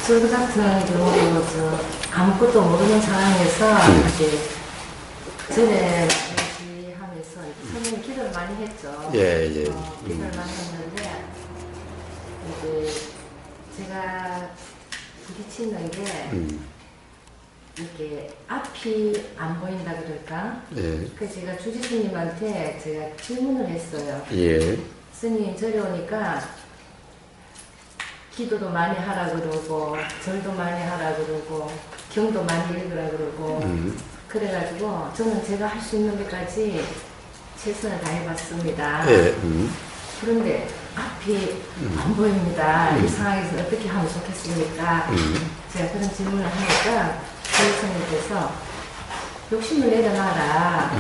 저 같은 경우도 아무것도 모르는 상황에서 이제 전에 하면서 선생님 기도를 많이 했죠. 예. 기도를 많이 했는데 이제 제가 부딪히는 게 이렇게 앞이 안 보인다 그럴까? 예. 그래서 제가 주지스님한테 제가 질문을 했어요. 예. 스님 저리 오니까 기도도 많이 하라 그러고 절도 많이 하라 그러고 경도 많이 읽으라 그러고 그래가지고 저는 제가 할 수 있는 데까지 최선을 다해봤습니다. 예. 그런데 앞이 안 보입니다. 이 상황에서 어떻게 하면 좋겠습니까? 제가 그런 질문을 하니까 교수님께서 욕심을 내려놔라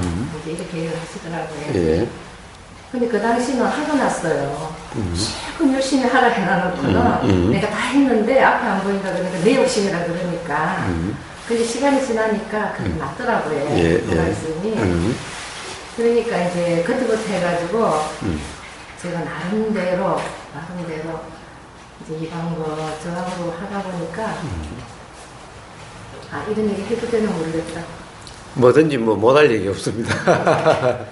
이제 이렇게 얘기를 하시더라고요. 예. 근데 그 당시는 하고 났어요. 실컷 열심히 하라 해놔놓고는 내가 다 했는데 앞에 안 보인다 그러니까 내 욕심이라 그러니까. 근데 시간이 지나니까 그게 맞더라고요. 예, 그 말씀이. 그러니까 이제 그때부터 해가지고 제가 나름대로 이제 이 방법 저 방법 하다 보니까 아 이런 얘기 해도 되나 모르겠다. 뭐든지 뭐 못할 얘기 없습니다.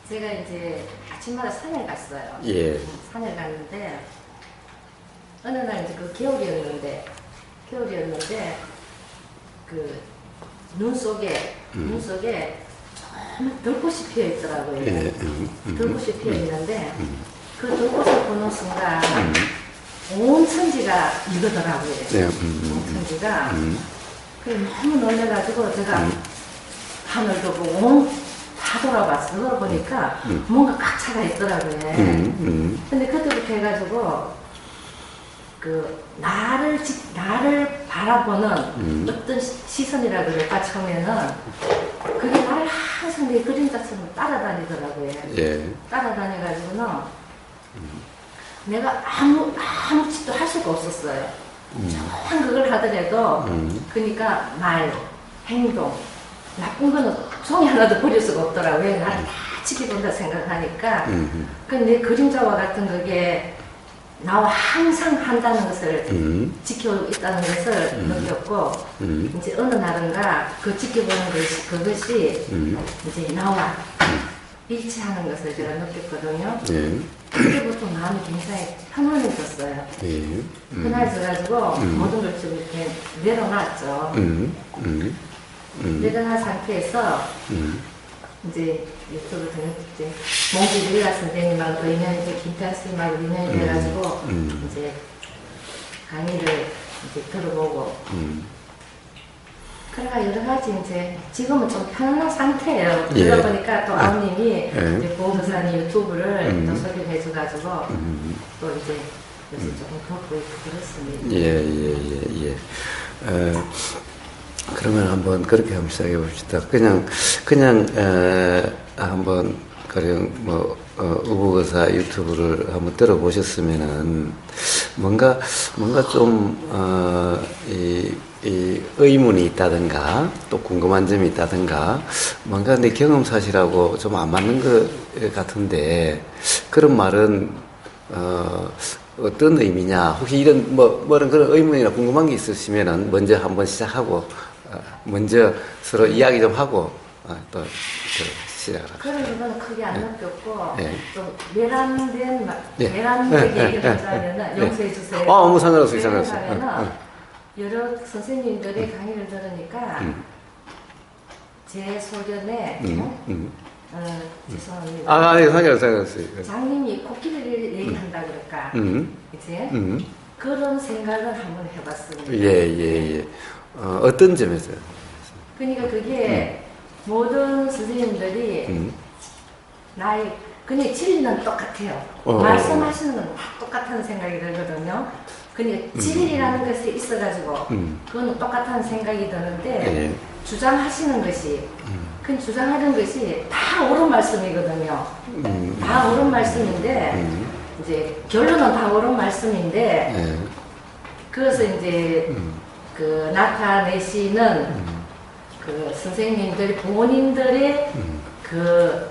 제가 이제 아침마다 산에 갔어요. 예. 산에 갔는데 어느 날 이제 그 겨울이었는데 그 눈 속에 정말 들꽃이 피어 있더라고요. 예. 들꽃이 피어 있는데 그 들꽃을 보는 순간 온 천지가 이거더라고요. 네. 온 천지가. 그래 너무 놀래가지고 제가 하늘도 보고 다 돌아봤어. 돌아보니까 뭔가 꽉 차가 있더라고요. 근데 그때부터 해가지고 그 나를 바라보는 어떤 시선이라 그럴까 처음에는 그게 나를 항상 내 그림자처럼 따라다니더라고요. 예. 따라다녀가지고는 내가 아무 짓도 할 수가 없었어요. 조금 그걸 하더라도 그러니까 말, 행동 나쁜 거는 종이 하나도 버릴 수가 없더라고요. 나를 다 지켜본다 생각하니까. 근데 그림자와 같은 그게 나와 항상 한다는 것을 지켜오고 있다는 것을 느꼈고 이제 어느 날인가 그 지켜보는 그것이 이제 나와 일치하는 것을 제가 느꼈거든요. 예. 그때부터 마음이 굉장히 편안해졌어요. 예. 편안해져가지고 모든 걸 좀 이렇게 내려놨죠. 내려놓은 상태에서 이제 유튜브 등을 이제 몽기 리라 선생님하고 또 인연이 김태환 선생님하고 인연이 돼가지고 이제 강의를 이제 들어보고 그러니까 여러 가지 이제 지금은 좀 편안한 상태예요. 예. 그러다 보니까 또 아우님이 예. 이제 보험사님 유튜브를 또 소개를 해줘가지고 또 이제 요새 조금 걷고 있고 그렇습니다. 예. 그러면 한번 그렇게 한번 시작해 봅시다. 그냥 한번 가령 우부거사 유튜브를 한번 들어보셨으면은 뭔가 좀 이 의문이 있다든가 또 궁금한 점이 있다든가 뭔가 내 경험 사실하고 좀 안 맞는 것 같은데 그런 말은 어떤 의미냐 혹시 이런 그런 의문이나 궁금한 게 있으시면은 먼저 한번 시작하고 먼저 서로 이야기 좀 하고 또 시작을 합시다. 그런 거는 크게 안 느꼈고 예. 좀 내란된 예. 얘기를 하자면 용서해 주세요. 아무 상관없어요. 여러 선생님들의 강의를 들으니까 제 소견에 죄송합니다. 네, 상관없어요. 장님이 코끼리를 얘기한다 그럴까? 그치? 그런 생각을 한번 해봤습니다. 예. 어떤 점에서요? 그러니까 그게 모든 선생님들이 그냥 진리는 똑같아요. 말씀하시는 건 다 똑같다는 생각이 들거든요. 그러니까 진리라는 것이 있어가지고 그건 똑같다는 생각이 드는데 주장하시는 것이 그 주장하는 것이 다 옳은 말씀이거든요. 다 옳은 말씀인데 이제 결론은 다 옳은 말씀인데 그것을 이제 그 나타내시는 그 선생님들 본인들의 그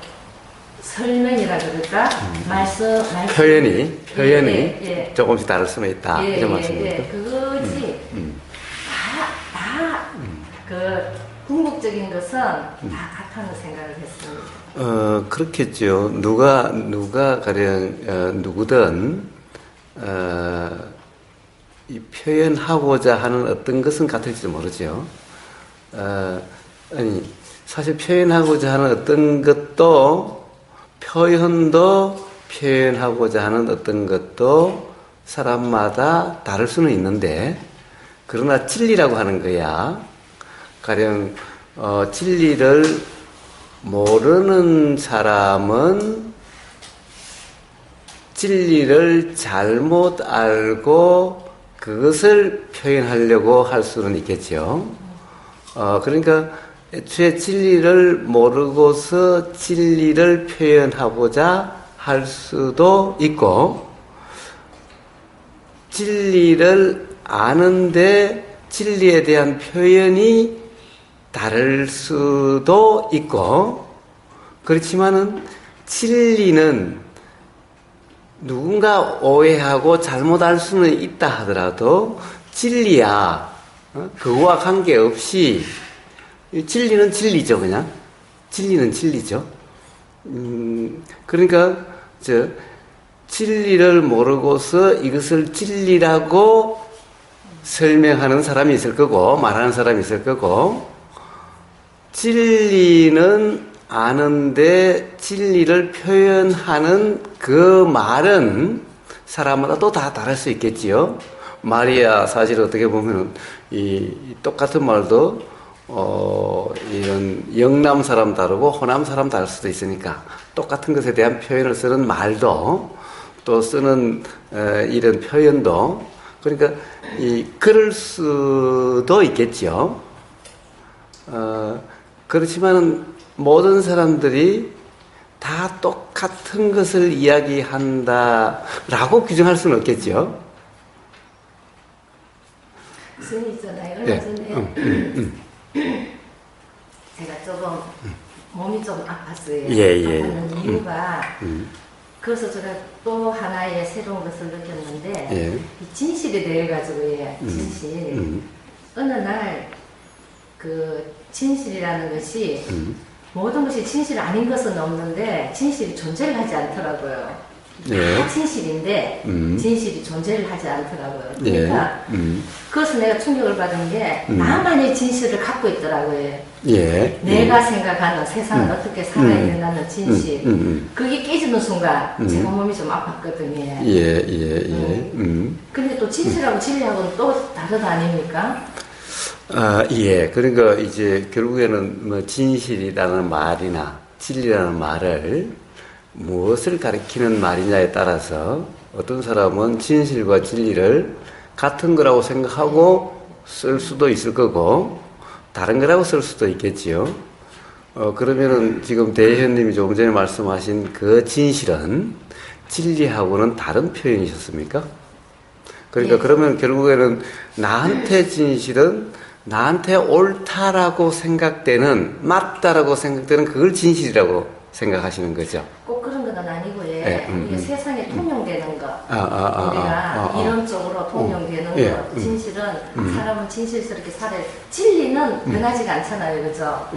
설명이라 그럴까? 말씀 표현이 예. 조금씩 다를 수는 있다. 이런 말씀입니다. 그거지 궁극적인 것은 다 같다는 생각을 했습니다. 그렇겠죠. 누가 가령 누구든 이 표현하고자 하는 어떤 것은 같을지도 모르죠. 아니 사실 표현하고자 하는 어떤 것도 표현하고자 하는 어떤 것도 사람마다 다를 수는 있는데, 그러나 진리라고 하는 거야. 가령 진리를 모르는 사람은 진리를 잘못 알고 그것을 표현하려고 할 수는 있겠죠. 그러니까 애초에 진리를 모르고서 진리를 표현하고자 할 수도 있고, 진리를 아는데 진리에 대한 표현이 다를 수도 있고, 그렇지만은 진리는 누군가 오해하고 잘못 알 수는 있다 하더라도 진리야. 그거와 관계없이 진리는 진리죠, 그냥. 진리는 진리죠. 그러니까 진리를 모르고서 이것을 진리라고 설명하는 사람이 있을 거고 말하는 사람이 있을 거고, 진리는 아는데 진리를 표현하는 그 말은 사람마다 또 다 다를 수 있겠지요. 말이야 사실 어떻게 보면 이 똑같은 말도 이런 영남 사람 다르고 호남 사람 다를 수도 있으니까 똑같은 것에 대한 표현을 쓰는 말도 또 쓰는 이런 표현도, 그러니까 그럴 수도 있겠죠. 그렇지만은 모든 사람들이 다 똑같은 것을 이야기한다라고 규정할 수는 없겠죠. 스님 있잖아요. 얼마 전에 제가 조금 몸이 좀 아팠어요. 아팠는 이유가 그래서 제가 또 하나의 새로운 것을 느꼈는데 이 진실에 대해 가지고의 진실. 어느 날 그 진실이라는 것이 모든 것이 진실 아닌 것은 없는데 진실이 존재를 하지 않더라고요. 다 진실인데 진실이 존재를 하지 않더라고요. 그러니까 그것을 내가 충격을 받은 게 나만의 진실을 갖고 있더라고요. 내가 생각하는 세상은 어떻게 살아있는 진실. 그게 깨지는 순간 제가 몸이 좀 아팠거든요. 근데 또 진실하고 진리하고는 또 다르다 아닙니까? 그러니까 이제 결국에는 뭐 진실이라는 말이나 진리라는 말을 무엇을 가리키는 말이냐에 따라서 어떤 사람은 진실과 진리를 같은 거라고 생각하고 쓸 수도 있을 거고 다른 거라고 쓸 수도 있겠지요. 그러면은 지금 대현님이 조금 전에 말씀하신 그 진실은 진리하고는 다른 표현이셨습니까? 그러니까 그러면 결국에는 나한테 진실은 나한테 옳다라고 생각되는, 맞다라고 생각되는 그걸 진실이라고 생각하시는 거죠. 꼭 그런 건 아니고요. 이게 세상에 통용되는 것. 우리가 이론적으로 통용되는 것. 진실은 사람은 진실스럽게 살아요. 진리는 변하지가 않잖아요. 그죠?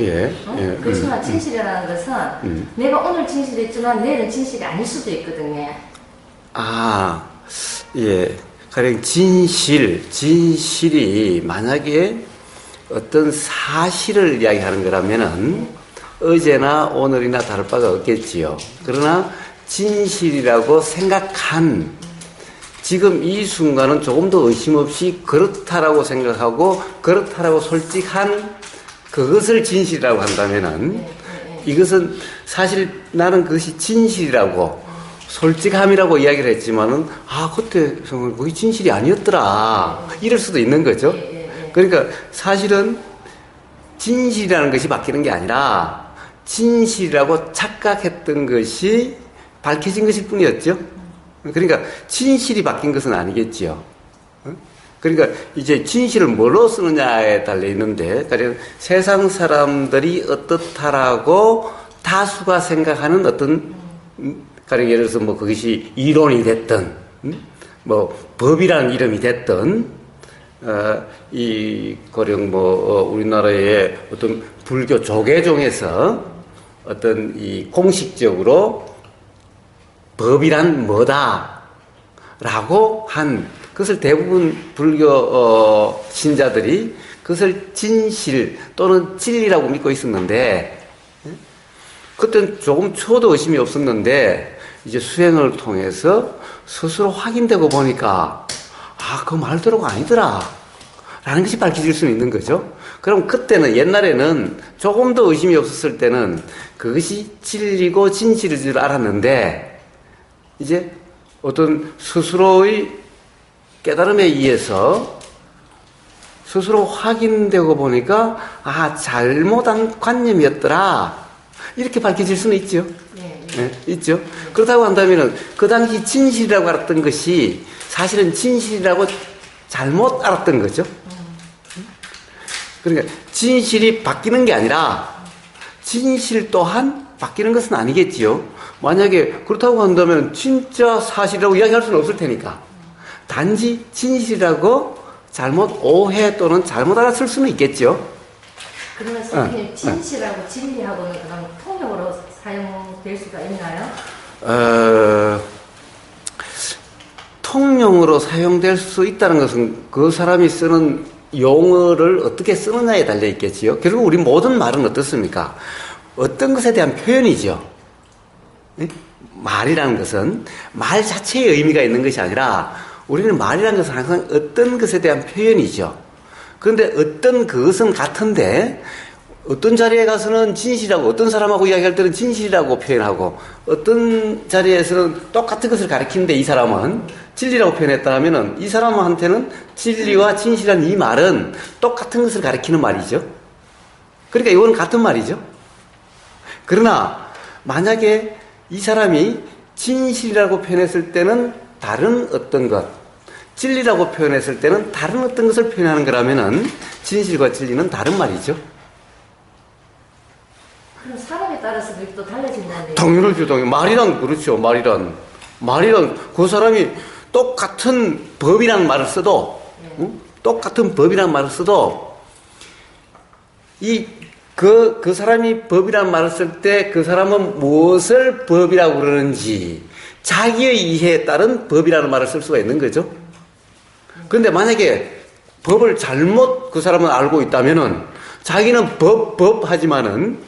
그렇지만 진실이라는 것은 내가 오늘 진실했지만 내일은 진실이 아닐 수도 있거든요. 가령 진실이 만약에 어떤 사실을 이야기하는 거라면은 어제나 오늘이나 다를 바가 없겠지요. 그러나 진실이라고 생각한 지금 이 순간은 조금 더 의심 없이 그렇다라고 생각하고 그렇다라고 솔직한 그것을 진실이라고 한다면은 이것은 사실 나는 그것이 진실이라고 솔직함이라고 이야기를 했지만은 그때 그게 진실이 아니었더라 이럴 수도 있는 거죠. 그러니까 사실은 진실이라는 것이 바뀌는 게 아니라 진실이라고 착각했던 것이 밝혀진 것일 뿐이었죠. 그러니까 진실이 바뀐 것은 아니겠지요. 그러니까 이제 진실을 뭐로 쓰느냐에 달려 있는데, 가령 세상 사람들이 어떻다라고 다수가 생각하는 어떤 가령 예를 들어서 뭐 그것이 이론이 됐든 뭐 법이라는 이름이 됐든 고령 우리나라의 어떤 불교 조계종에서 어떤 이 공식적으로 법이란 뭐다 라고 한 그것을 대부분 불교 신자들이 그것을 진실 또는 진리라고 믿고 있었는데 그때는 조금 초도 의심이 없었는데 이제 수행을 통해서 스스로 확인되고 보니까 그 말대로가 아니더라 라는 것이 밝혀질 수 있는 거죠. 그럼 그때는 옛날에는 조금 더 의심이 없었을 때는 그것이 진리고 진실인 줄 알았는데 이제 어떤 스스로의 깨달음에 의해서 스스로 확인되고 보니까 잘못한 관념이었더라 이렇게 밝혀질 수는 있죠. 네, 있죠. 그렇다고 한다면은 그 당시 진실이라고 알았던 것이 사실은 진실이라고 잘못 알았던 거죠. 그러니까 진실이 바뀌는 게 아니라 진실 또한 바뀌는 것은 아니겠지요. 만약에 그렇다고 한다면 진짜 사실이라고 이야기할 수는 없을 테니까 단지 진실이라고 잘못 오해 또는 잘못 알았을 수는 있겠죠. 그러면 선생님 진실하고 진리하고는 그럼 통역으로 사용될 수가 있나요? 통용으로 사용될 수 있다는 것은 그 사람이 쓰는 용어를 어떻게 쓰느냐에 달려 있겠지요. 결국 우리 모든 말은 어떻습니까? 어떤 것에 대한 표현이죠. 말이라는 것은 말 자체의 의미가 있는 것이 아니라 우리는 말이라는 것은 항상 어떤 것에 대한 표현이죠. 그런데 어떤 그것은 같은데 어떤 자리에 가서는 진실이라고 어떤 사람하고 이야기할 때는 진실이라고 표현하고 어떤 자리에서는 똑같은 것을 가리키는데 이 사람은 진리라고 표현했다 하면은 이 사람한테는 진리와 진실한 이 말은 똑같은 것을 가리키는 말이죠. 그러니까 이거는 같은 말이죠. 그러나 만약에 이 사람이 진실이라고 표현했을 때는 다른 어떤 것, 진리라고 표현했을 때는 다른 어떤 것을 표현하는 거라면은 진실과 진리는 다른 말이죠. 그럼 사람에 따라서 또 달라진다는 당연하죠, 당연. 말이란 그렇죠. 말이란 그 사람이 똑같은 법이라는 말을 써도, 똑같은 법이라는 말을 써도 그 사람이 법이라는 말을 쓸 때 그 사람은 무엇을 법이라고 그러는지 자기의 이해에 따른 법이라는 말을 쓸 수가 있는 거죠. 그런데 만약에 법을 잘못 그 사람은 알고 있다면은 자기는 법 하지만은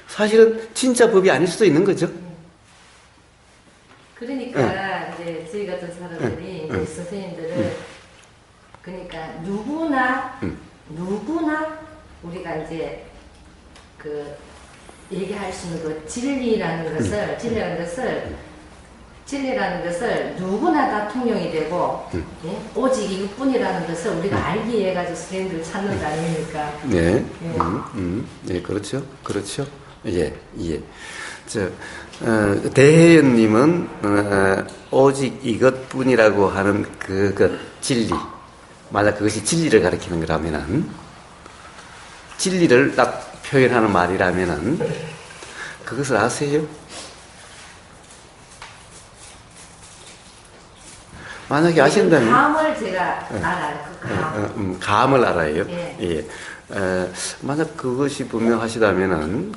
사실은 진짜 법이 아닐 수도 있는 거죠. 그러니까 이제 저희 같은 사람들이 이제 선생님들을 그러니까 누구나 우리가 이제 그 얘기할 수 있는 그 진리라는 것을 누구나 다 통용이 되고 예? 오직 이것뿐이라는 것을 우리가 알기 위해 가지고 선생님들을 찾는 거 아닙니까? 네, 네, 그렇죠. 예. 대혜연님은 오직 이것뿐이라고 하는 그 진리, 만약 그것이 진리를 가리키는 거라면은 진리를 딱 표현하는 말이라면은 그것을 아세요? 만약에 아신다면 감을 제가 알아요. 그 감. 감을 알아요. 예. 예. 만약 그것이 분명하시다면은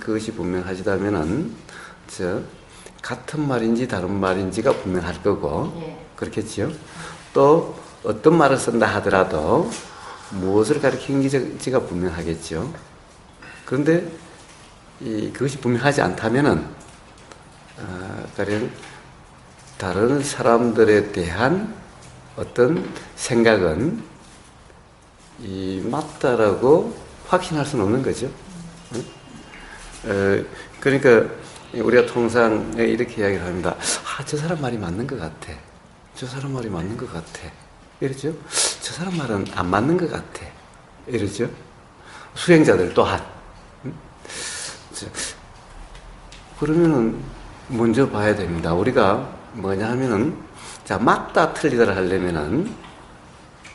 같은 말인지 다른 말인지가 분명할 거고 예. 그렇겠지요. 또 어떤 말을 쓴다 하더라도 무엇을 가리키는지가 분명하겠죠. 그런데 그것이 분명하지 않다면은 가령 다른 사람들에 대한 어떤 생각은 맞다라고 확신할 수는 없는 거죠. 그러니까 우리가 통상 이렇게 이야기를 합니다. 저 사람 말이 맞는 것 같아. 저 사람 말이 맞는 것 같아. 이러죠. 저 사람 말은 안 맞는 것 같아. 이러죠. 수행자들 또한. 그러면은 먼저 봐야 됩니다. 우리가 뭐냐 하면은 맞다 틀리다를 하려면은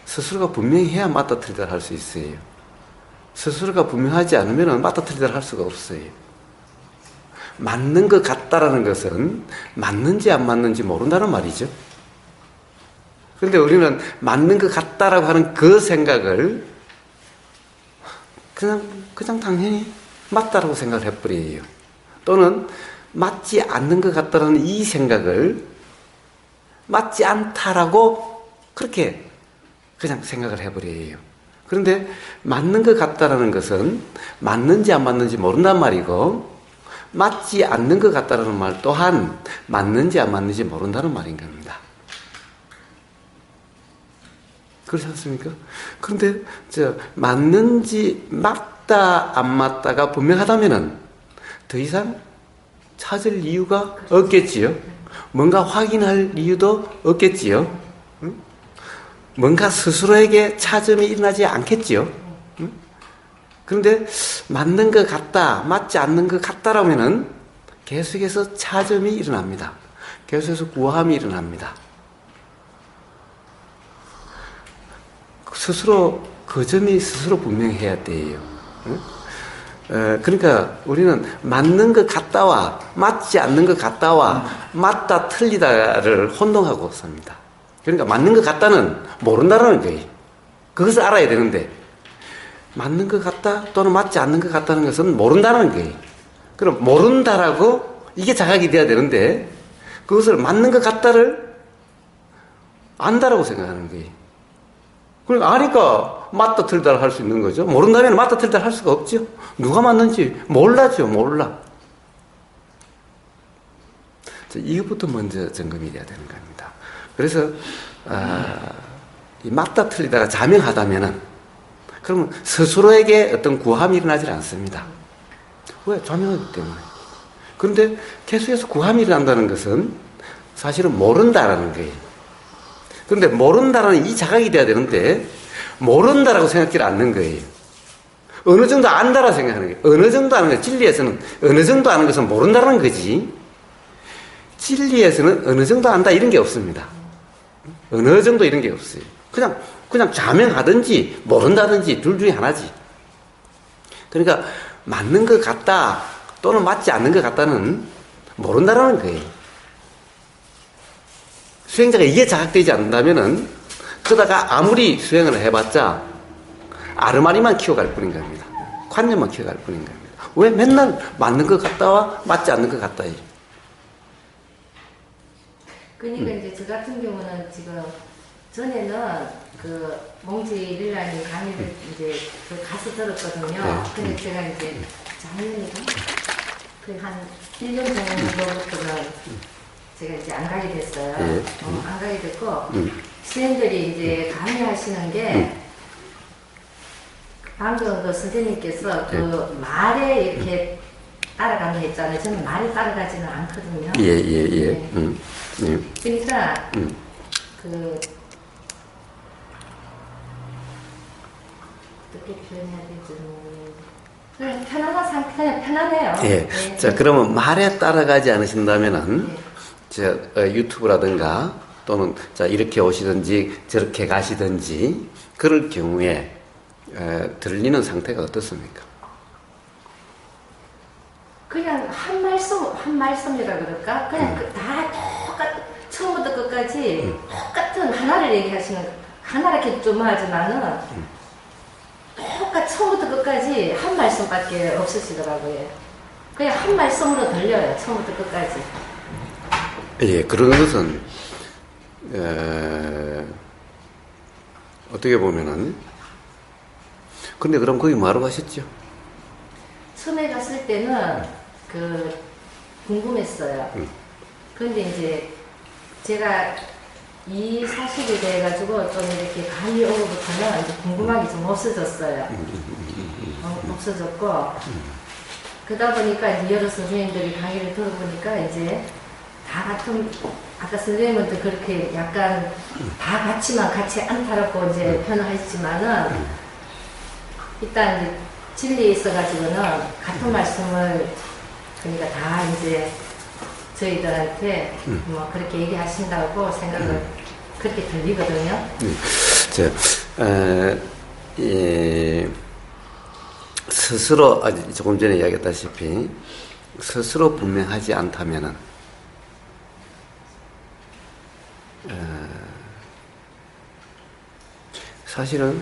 스스로가 분명히 해야 맞다 틀리다를 할 수 있어요. 스스로가 분명하지 않으면은 맞다 틀리다를 할 수가 없어요. 맞는 것 같다라는 것은 맞는지 안 맞는지 모른다는 말이죠. 그런데 우리는 맞는 것 같다라고 하는 그 생각을 그냥 당연히 맞다라고 생각을 해버려요. 또는 맞지 않는 것 같다라는 이 생각을 맞지 않다라고 그렇게 그냥 생각을 해버려요. 그런데 맞는 것 같다라는 것은 맞는지 안 맞는지 모른단 말이고, 맞지 않는 것 같다라는 말 또한 맞는지 안 맞는지 모른다는 말인 겁니다. 그렇지 않습니까? 그런데 맞는지 맞다 안 맞다가 분명하다면은 더 이상 찾을 이유가 없겠지요. 뭔가 확인할 이유도 없겠지요. 응? 뭔가 스스로에게 찾음이 일어나지 않겠지요. 응? 그런데 맞는 것 같다, 맞지 않는 것 같다라면은 계속해서 찾음이 일어납니다. 계속해서 구함이 일어납니다. 스스로 그 점이 스스로 분명해야 돼요. 그러니까 우리는 맞는 것 같다와 맞지 않는 것 같다와 맞다 틀리다를 혼동하고 삽니다. 그러니까 맞는 것 같다는 모른다는 거예요. 그것을 알아야 되는데, 맞는 것 같다 또는 맞지 않는 것 같다는 것은 모른다는 거예요. 그럼 모른다라고 이게 자각이 돼야 되는데, 그것을 맞는 것 같다를 안다라고 생각하는 거예요. 그러니까 아니까 맞다 틀리다 할 수 있는 거죠. 모른다면 맞다 틀리다 할 수가 없죠. 누가 맞는지 몰라죠. 몰라. 이것부터 먼저 점검이 돼야 되는 겁니다. 그래서 이 맞다 틀리다가 자명하다면은, 그러면 스스로에게 어떤 구함이 일어나질 않습니다. 왜? 자명하기 때문에. 그런데 계속해서 구함이 일어난다는 것은 사실은 모른다라는 거예요. 그런데 모른다라는 이 자각이 돼야 되는데, 모른다라고 생각지 않는 거예요. 어느 정도 안다라고 생각하는 거예요. 어느 정도 아는 거예요. 진리에서는 어느 정도 아는 것은 모른다는 거지, 진리에서는 어느 정도 안다 이런 게 없습니다. 어느 정도 이런 게 없어요. 그냥 자명하든지 모른다든지 둘 중에 하나지. 그러니까 맞는 것 같다 또는 맞지 않는 것 같다는 모른다라는 거예요. 수행자가 이게 자각되지 않는다면은, 그러다가 아무리 수행을 해봤자 아르마리만 키워갈 뿐인 겁니다. 관념만 키워갈 뿐인 겁니다. 왜? 맨날 맞는 것 같다와 맞지 않는 것 같다예요. 그러니까 이제 저 같은 경우는 지금 전에는 그 몽지 릴라님 강의를 이제 가서 들었거든요. 네. 근데 제가 이제 작년인가? 한 1년 정도부터는 제가 이제 안 가게 됐어요. 네. 안 가게 됐고, 선생님들이 이제 강의하시는 게, 방금 그 선생님께서 그 말에 이렇게 따라가는 거 있잖아요. 저는 말에 따라가지는 않거든요. 예. 네. 그러니까, 어떻게 표현해야 되지? 그냥 편안한 상태, 그냥 편안해요. 예. 네. 자, 그러면 말에 따라가지 않으신다면은, 유튜브라든가 또는 이렇게 오시든지 저렇게 가시든지 그럴 경우에 들리는 상태가 어떻습니까? 그냥 한 말씀이라 그럴까? 그냥 다 처음부터 끝까지 똑같은 하나를 얘기하시는, 하나 이렇게 좀 하지만은 똑같이 처음부터 끝까지 한 말씀밖에 없으시더라고요. 그냥 한 말씀으로 들려요. 처음부터 끝까지. 예, 그런 것은 어떻게 보면은, 근데 그럼 거기 뭐하러 가셨죠? 처음에 갔을 때는 궁금했어요. 그런데 이제 제가 이 사실이 돼가지고 좀 이렇게 감이 오고부터는 이제 궁금하기 좀 없어졌어요. 없어졌고, 그러다 보니까 이제 여러 선생님들이 강의를 들어보니까 이제 다 같은, 아까 선생님한테 그렇게 약간 다 같이만 같이 않다라고 이제 표현하셨지만은, 일단 이제 진리에 있어가지고는 같은 말씀을, 그러니까 다 이제 저희들한테 뭐 그렇게 얘기하신다고 생각을 그렇게 들리거든요. 스스로, 조금 전에 이야기했다시피, 스스로 분명하지 않다면은, 사실은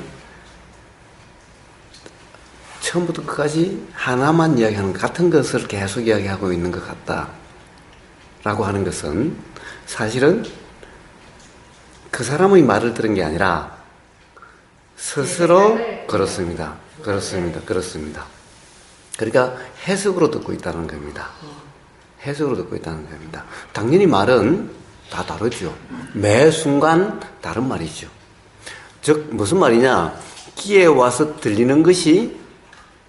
처음부터 끝까지 하나만 이야기하는 같은 것을 계속 이야기하고 있는 것 같다라고 하는 것은 사실은 그 사람의 말을 들은 게 아니라 스스로 그렇습니다. 그러니까 해석으로 듣고 있다는 겁니다. 해석으로 듣고 있다는 겁니다. 당연히 말은 다 다르죠. 매 순간 다른 말이죠. 즉 무슨 말이냐? 귀에 와서 들리는 것이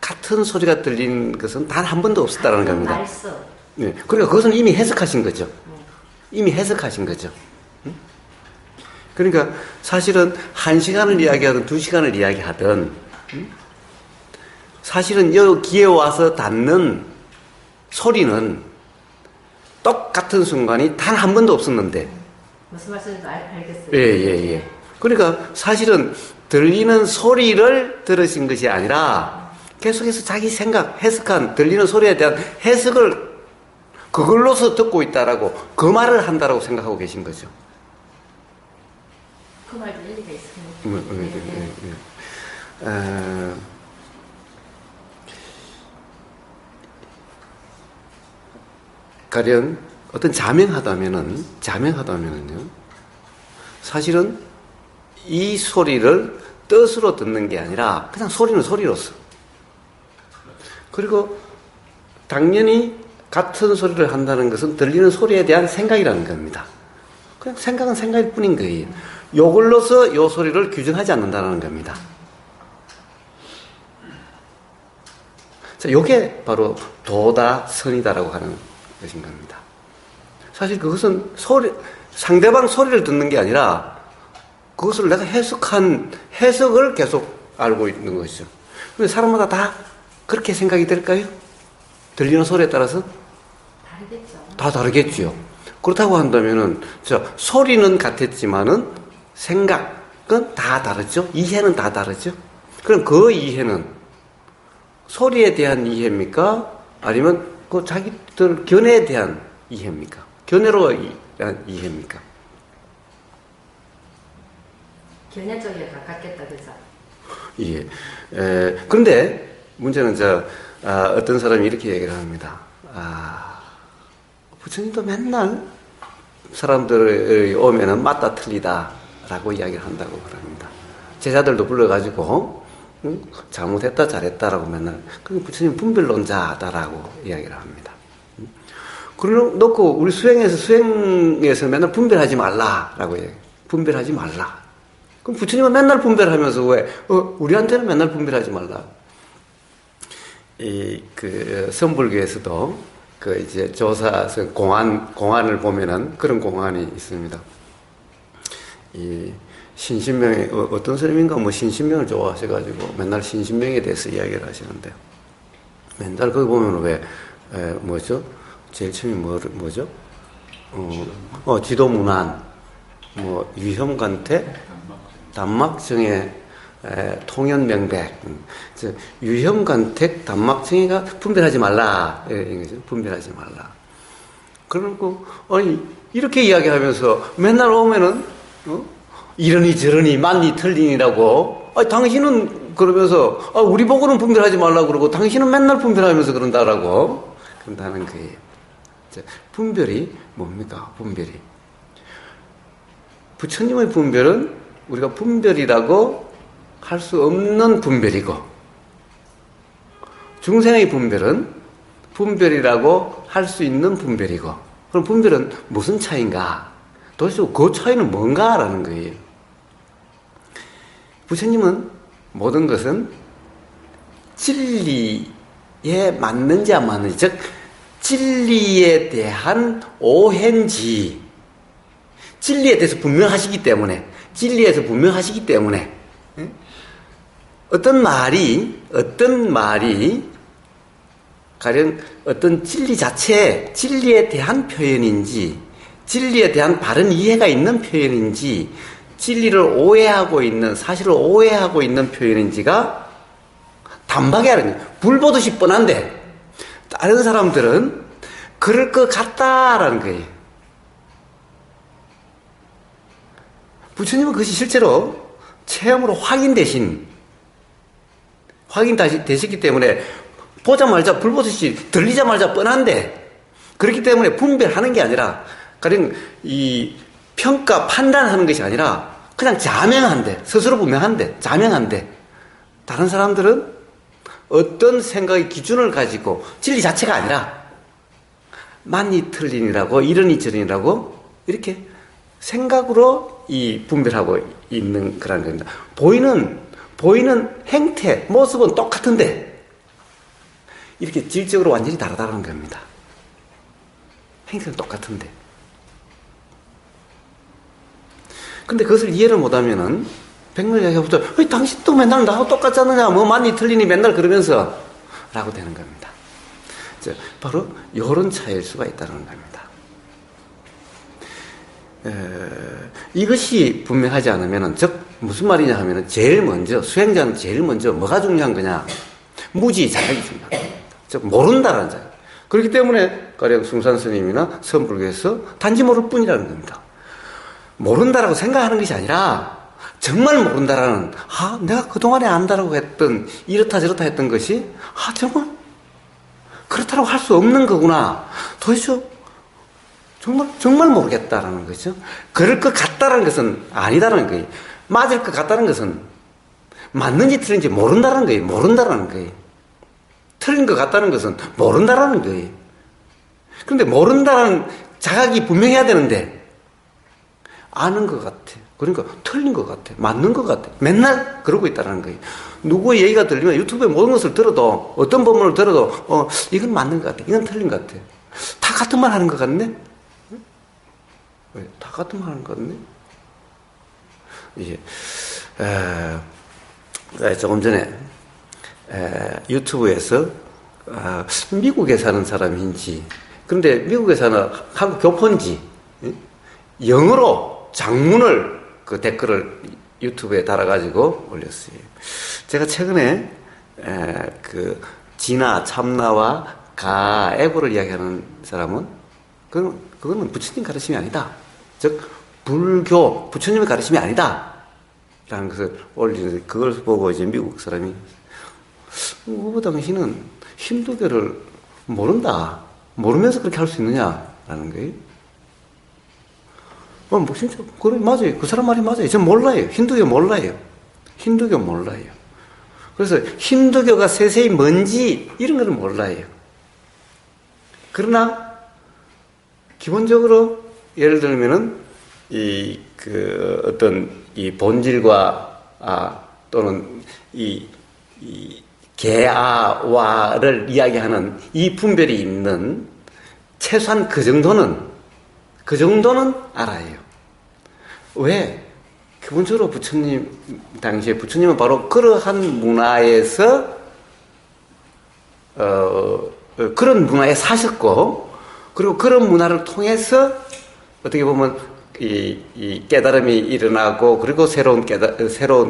같은 소리가 들리는 것은 단 한 번도 없었다는 겁니다. 말씀. 네. 그러니까 그것은 이미 해석하신 거죠. 이미 해석하신 거죠. 그러니까 사실은 1시간을 이야기하든 2시간을 이야기하든 사실은 여 귀에 와서 닿는 소리는 똑같은 순간이 단 한 번도 없었는데. 무슨 말씀인지 알겠어요. 예. 그러니까 사실은 들리는 소리를 들으신 것이 아니라 계속해서 자기 생각, 해석한 들리는 소리에 대한 해석을 그걸로서 듣고 있다라고 그 말을 한다라고 생각하고 계신 거죠. 그 말도 일리가 있습니다. 가령 어떤 자명하다면은요, 사실은 이 소리를 뜻으로 듣는 게 아니라 그냥 소리는 소리로서. 그리고 당연히 같은 소리를 한다는 것은 들리는 소리에 대한 생각이라는 겁니다. 그냥 생각은 생각일 뿐인 거예요. 요걸로서 요 소리를 규정하지 않는다는 겁니다. 자, 요게 바로 도다선이다라고 하는 것인 겁니다. 사실 그것은 상대방 소리를 듣는 게 아니라 그것을 내가 해석한 해석을 계속 알고 있는 것이죠. 근데 사람마다 다 그렇게 생각이 될까요? 들리는 소리에 따라서? 다르겠죠. 다 다르겠지요. 그렇다고 한다면은, 소리는 같았지만은 생각은 다 다르죠? 이해는 다 다르죠? 그럼 그 이해는 소리에 대한 이해입니까? 아니면 그 자기들 견해에 대한 이해입니까? 견해로 대한 이해입니까? 견해 쪽에 가깝겠다, 그죠? 예. 그런데 문제는 어떤 사람이 이렇게 얘기를 합니다. 부처님도 맨날 사람들이 오면은 맞다 틀리다 라고 이야기를 한다고 그럽니다. 제자들도 불러가지고 잘못했다 잘했다라고 맨날 그게 부처님 분별론자다라고 이야기를 합니다. 그래 놓고 우리 수행에서 맨날 분별하지 말라라고 얘기해요. 분별하지 말라. 그럼 부처님은 맨날 분별하면서 왜 우리한테는 맨날 분별하지 말라. 선불교에서도 이제 조사서 공안을 보면은 그런 공안이 있습니다. 이 신신명에 어떤 스님인가 신신명을 좋아하셔가지고 맨날 신신명에 대해서 이야기를 하시는데 맨날 거기 보면 왜 뭐죠? 제일 처음이 뭐죠? 지도문안, 유혐관태, 단막정의 통연명백. 유혐관택, 단막정의가 분별하지 말라. 분별하지 말라. 그러고 이렇게 이야기하면서 맨날 오면은 이러니 저러니 맞니 틀리니라고. 당신은 그러면서 우리 보고는 분별하지 말라 그러고 당신은 맨날 분별하면서 그런다라고 그런다는 거예요. 분별이 뭡니까? 분별이. 부처님의 분별은 우리가 분별이라고 할 수 없는 분별이고 중생의 분별은 분별이라고 할 수 있는 분별이고 그럼 분별은 무슨 차이인가? 도대체 그 차이는 뭔가라는 거예요. 부처님은 모든 것은 진리에 맞는지 안 맞는지 즉 진리에 대한 오해인지 진리에 대해서 분명하시기 때문에 어떤 말이 가령 어떤 진리 자체 진리에 대한 표현인지 진리에 대한 바른 이해가 있는 표현인지 진리를 오해하고 있는 사실을 오해하고 있는 표현인지가 단박에 알아요. 불 보듯이 뻔한데 다른 사람들은 그럴 것 같다라는 거예요. 부처님은 그것이 실제로 체험으로 확인되셨기 때문에 보자마자 불보듯이 들리자마자 뻔한데, 그렇기 때문에 분별하는 게 아니라, 가령 이 평가 판단하는 것이 아니라 그냥 자명한데, 스스로 분명한데, 자명한데, 다른 사람들은 어떤 생각의 기준을 가지고 진리 자체가 아니라 맞니 틀린이라고, 이러니 저러니라고 이렇게 생각으로 이 분별하고 있는 그런 겁니다. 보이는 행태, 모습은 똑같은데 이렇게 질적으로 완전히 다르다는 겁니다. 행태는 똑같은데. 근데 그것을 이해를 못하면은 백날 얘기해보자, 당신도 맨날 나하고 똑같지 않느냐, 뭐 맞니 틀리니 맨날 그러면서 라고 되는 겁니다. 바로 이런 차이일 수가 있다는 겁니다. 이것이 분명하지 않으면은, 즉 무슨 말이냐 하면은 수행자는 제일 먼저 뭐가 중요한 거냐, 무지 자격이 중요한 겁니다. 즉 모른다라는 자격. 그렇기 때문에 가령 숭산 스님이나 선불교에서 단지 모를 뿐이라는 겁니다. 모른다라고 생각하는 것이 아니라 정말 모른다라는, 내가 그동안에 안다라고 했던, 이렇다 저렇다 했던 것이 정말 그렇다고 할 수 없는 거구나, 도대체 정말 모르겠다라는 거죠. 그럴 것 같다는 것은 아니다라는 거예요. 맞을 것 같다는 것은 맞는지 틀린지 모른다라는 거예요. 모른다라는 거예요. 틀린 것 같다는 것은 모른다라는 거예요. 그런데 모른다라는 자각이 분명해야 되는데 아는 것 같아, 그러니까 틀린 것 같아, 맞는 것 같아, 맨날 그러고 있다는 거예요. 누구의 얘기가 들리면 유튜브에 모든 것을 들어도, 어떤 법문을 들어도 이건 맞는 것 같아, 이건 틀린 것 같아, 다 같은 말 하는 것 같네? 왜? 다 같은 말 하는 것 같네? 조금 전에 유튜브에서 미국에 사는 사람인지, 그런데 미국에 사는 한국 교포인지 영어로 장문을 그 댓글을 유튜브에 달아가지고 올렸어요. 제가 최근에 그 진화, 참나와 가애고를 이야기하는 사람은 그거는 부처님 가르침이 아니다. 즉 불교 부처님의 가르침이 아니다. 라는 것을 올리는데, 그걸 보고 이제 미국 사람이 당신은 힌두교를 모르면서 그렇게 할 수 있느냐라는 거예요. 진짜, 그래, 맞아요. 그 사람 말이 맞아요. 전 몰라요. 힌두교 몰라요. 그래서 힌두교가 세세히 뭔지, 이런 거는 몰라요. 그러나, 기본적으로, 예를 들면은, 어떤, 본질과, 또는, 개아와를 이야기하는 이 분별이 있는, 최소한 그 정도는 알아요. 왜? 기본적으로 당시에 부처님은 바로 그러한 문화에서, 그런 문화에 사셨고, 그리고 그런 문화를 통해서 어떻게 보면 이 깨달음이 일어나고, 그리고 새로운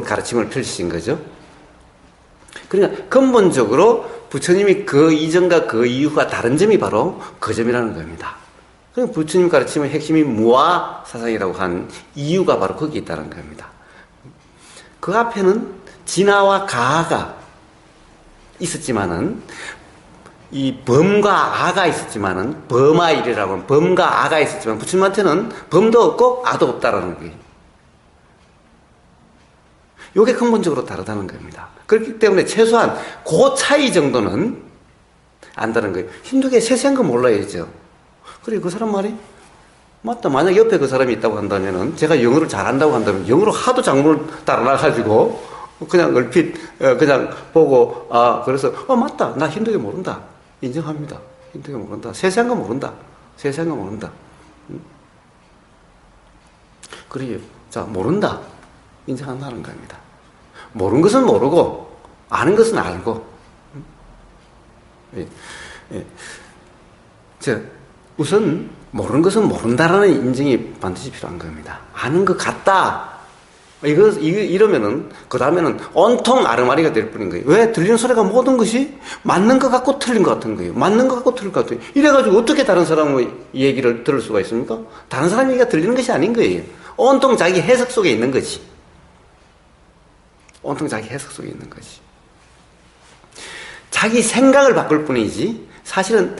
가르침을 펼치신 거죠. 그러니까 근본적으로 부처님이 그 이전과 그 이후가 다른 점이 바로 그 점이라는 겁니다. 그럼 부처님 가르침의 핵심이 무아 사상이라고 한 이유가 바로 거기에 있다는 겁니다. 그 앞에는 진화와 가가 있었지만은, 이 범과 아가 있었지만은, 범아일이라고 하면 범과 아가 있었지만, 부처님한테는 범도 없고 아도 없다라는 거예요. 이게 근본적으로 다르다는 겁니다. 그렇기 때문에 최소한 그 차이 정도는 안다는 거예요. 힌두교에 세세한 거 몰라야죠. 그래, 그 사람 말이 맞다. 만약 옆에 그 사람이 있다고 한다면은, 제가 영어를 잘한다고 한다면, 영어로 하도 장문을 따라놔가지고, 그냥 얼핏, 그냥 보고, 그래서, 맞다. 나 힌두교 모른다. 인정합니다. 힌두교 모른다. 세세한 거 모른다. 그래요. 자, 모른다. 인정한다는 겁니다. 모르는 것은 모르고, 아는 것은 알고. 우선 모르는 것은 모른다라는 인정이 반드시 필요한 겁니다. 아는 것 같다. 이러면은 그 다음에는 온통 아르마리가 될 뿐인 거예요. 왜? 들리는 소리가 모든 것이 맞는 것 같고 틀린 것 같은 거예요. 맞는 것 같고 틀린 것 같아요. 이래가지고 어떻게 다른 사람의 얘기를 들을 수가 있습니까? 다른 사람 얘기가 들리는 것이 아닌 거예요. 온통 자기 해석 속에 있는 거지. 온통 자기 해석 속에 있는 거지. 자기 생각을 바꿀 뿐이지 사실은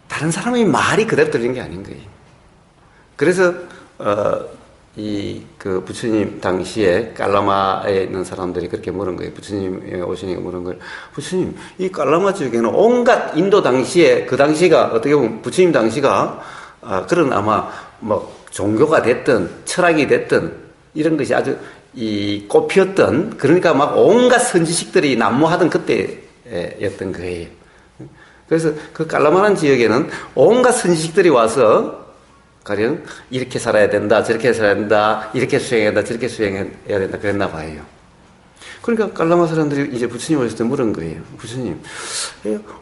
다른 사람의 말이 그대로 들리는 게 아닌 거예요. 그래서 그 부처님 당시에 깔라마에 있는 사람들이 그렇게 물은 거예요. 부처님이 오시니까 물은 거예요. 부처님, 이 깔라마 지역에는 온갖 인도 당시에, 그 당시가 어떻게 보면 부처님 당시가 그런 아마 뭐 종교가 됐든 철학이 됐든 이런 것이 아주 꽃피었던, 그러니까 막 온갖 선지식들이 난무하던 그때였던 거예요. 그래서 그 깔라마라는 지역에는 온갖 선지식들이 와서 가령 이렇게 살아야 된다, 저렇게 살아야 된다, 이렇게 수행해야 된다, 저렇게 수행해야 된다 그랬나 봐요. 그러니까 깔라마 사람들이 이제 부처님 오셨을 때 물은 거예요. 부처님,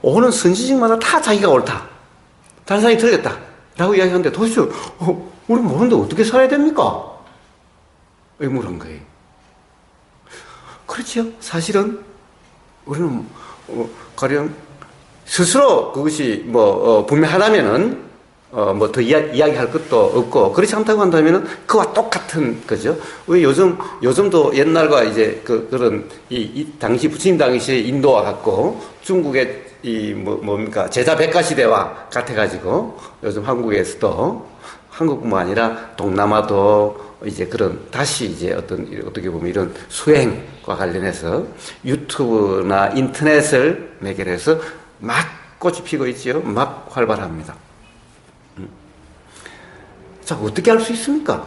오는 선지식마다 다 자기가 옳다, 다른 사람이 틀렸다 라고 이야기하는데 도대체 우리 모르는데 어떻게 살아야 됩니까? 이렇게 물은 거예요. 그렇죠. 사실은 우리는 가령 스스로 그것이 분명하다면은 뭐 더 이야기할 것도 없고, 그렇지 않다고 한다면은 그와 똑같은 거죠. 왜 요즘도 옛날과 이제 그런 이 당시 부처님 당시에 인도와 같고 중국의 뭡니까 제자 백가 시대와 같아가지고 요즘 한국에서도 한국뿐만 아니라 동남아도 이제 그런 다시 이제 어떻게 보면 이런 수행과 관련해서 유튜브나 인터넷을 매개로 막 꽃이 피고 있지요. 막 활발합니다. 자, 어떻게 할 수 있습니까?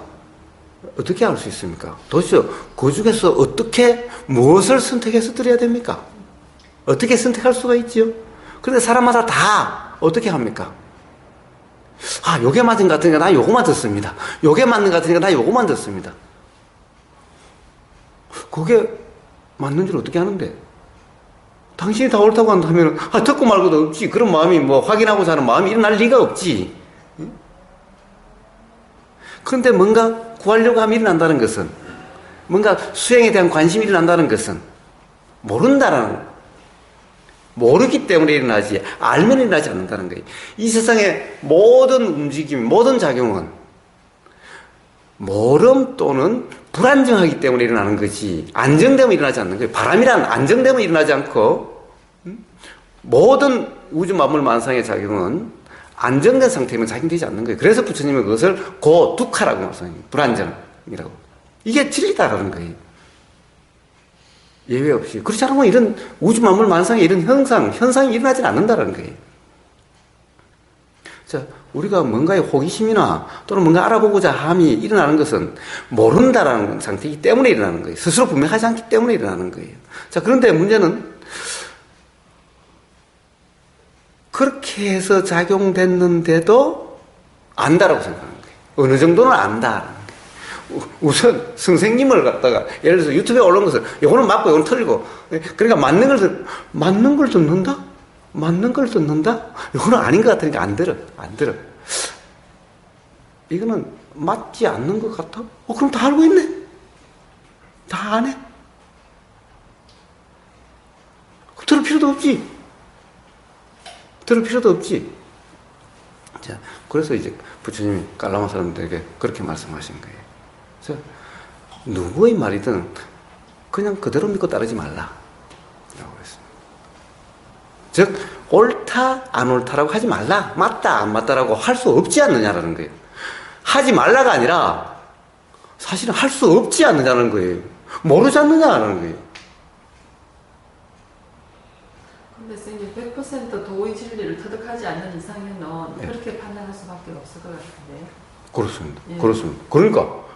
어떻게 할 수 있습니까? 도대체 그 중에서 어떻게 무엇을 선택해서 드려야 됩니까? 어떻게 선택할 수가 있지요? 그런데 사람마다 다 어떻게 합니까? 요게 맞은 것 같으니까 나 요거만 듣습니다. 요게 맞는 것 같으니까 나 요거만 듣습니다. 그게 맞는 줄 어떻게 하는데? 당신이 다 옳다고 한다면 듣고 말고도 없지. 그런 마음이 확인하고자 하는 마음이 일어날 리가 없지. 그런데 뭔가 구하려고 하면 일어난다는 것은, 뭔가 수행에 대한 관심이 일어난다는 것은 모르기 때문에 일어나지, 알면 일어나지 않는다는 거예요. 이 세상의 모든 움직임, 모든 작용은 모름 또는 불안정하기 때문에 일어나는 거지, 안정되면 일어나지 않는 거예요. 바람이란 안정되면 일어나지 않고, 모든 우주 만물 만상의 작용은 안정된 상태면 작용되지 않는 거예요. 그래서 부처님은 그것을 고두카라고 말씀합니다. 불안정이라고. 이게 진리다라는 거예요. 예외 없이. 그렇지 않으면 이런 우주 만물 만상의 이런 현상이 일어나지 않는다는 거예요. 자, 우리가 뭔가의 호기심이나 또는 뭔가 알아보고자 함이 일어나는 것은 모른다라는 상태이기 때문에 일어나는 거예요. 스스로 분명하지 않기 때문에 일어나는 거예요. 자, 그런데 문제는 그렇게 해서 작용됐는데도 안다라고 생각하는 거예요. 어느 정도는 안다라는 거예요. 우선 선생님을 갖다가 예를 들어서 유튜브에 올라온 것을 이거는 맞고 이거는 틀리고, 그러니까 맞는 걸 듣는다? 맞는 걸 듣는다? 이거는 아닌 것 같으니까 안 들어. 이거는 맞지 않는 것 같아? 그럼 다 알고 있네? 다 안 해? 들을 필요도 없지. 자, 그래서 이제 부처님이 깔라마 사람들에게 그렇게 말씀하신 거예요. 그래서 누구의 말이든 그냥 그대로 믿고 따르지 말라 라고 했습니다. 즉 옳다 안 옳다라고 하지 말라, 맞다 안 맞다라고 할 수 없지 않느냐라는 거예요. 하지 말라가 아니라 사실은 할 수 없지 않느냐는 거예요. 모르지 않느냐라는 거예요. 근데 선생님 100% 도의 진리를 터득하지 않는 이상에는 그렇게 판단할 수밖에 없을 것 같은데. 그렇습니다. 예. 그렇습니다.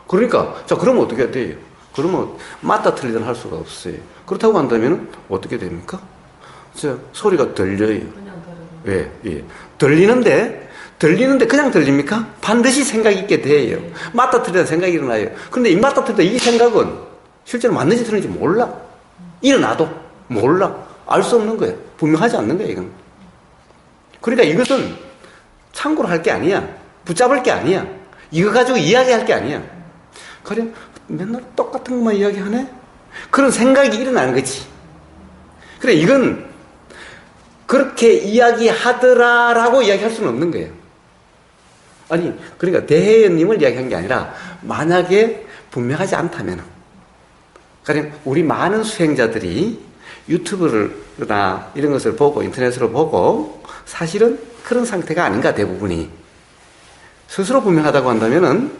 그러니까 자, 그러면 어떻게 돼요? 그러면 맞다 틀리다 할 수가 없어요. 그렇다고 한다면 어떻게 됩니까? 자, 소리가 들려요. 그냥 들어요. 예. 들리는데 그냥 들립니까? 반드시 생각이 있게 돼요. 네. 맞다 틀리다 생각이 일어나요. 그런데 이 맞다 틀리다 이 생각은 실제로 맞는지 틀린지 몰라. 일어나도 몰라. 알 수 없는 거예요. 분명하지 않는 거예요, 이건. 그러니까 이것은 참고로 할 게 아니야. 붙잡을 게 아니야. 이거 가지고 이야기할 게 아니야. 그냥 맨날 똑같은 것만 이야기하네? 그런 생각이 일어나는 거지. 그래, 이건 그렇게 이야기하더라라고 이야기할 수는 없는 거예요. 아니, 그러니까 대혜연님을 이야기한 게 아니라 만약에 분명하지 않다면, 그러니까 우리 많은 수행자들이 유튜브나 이런 것을 보고 인터넷으로 보고 사실은 그런 상태가 아닌가 대부분이. 스스로 분명하다고 한다면은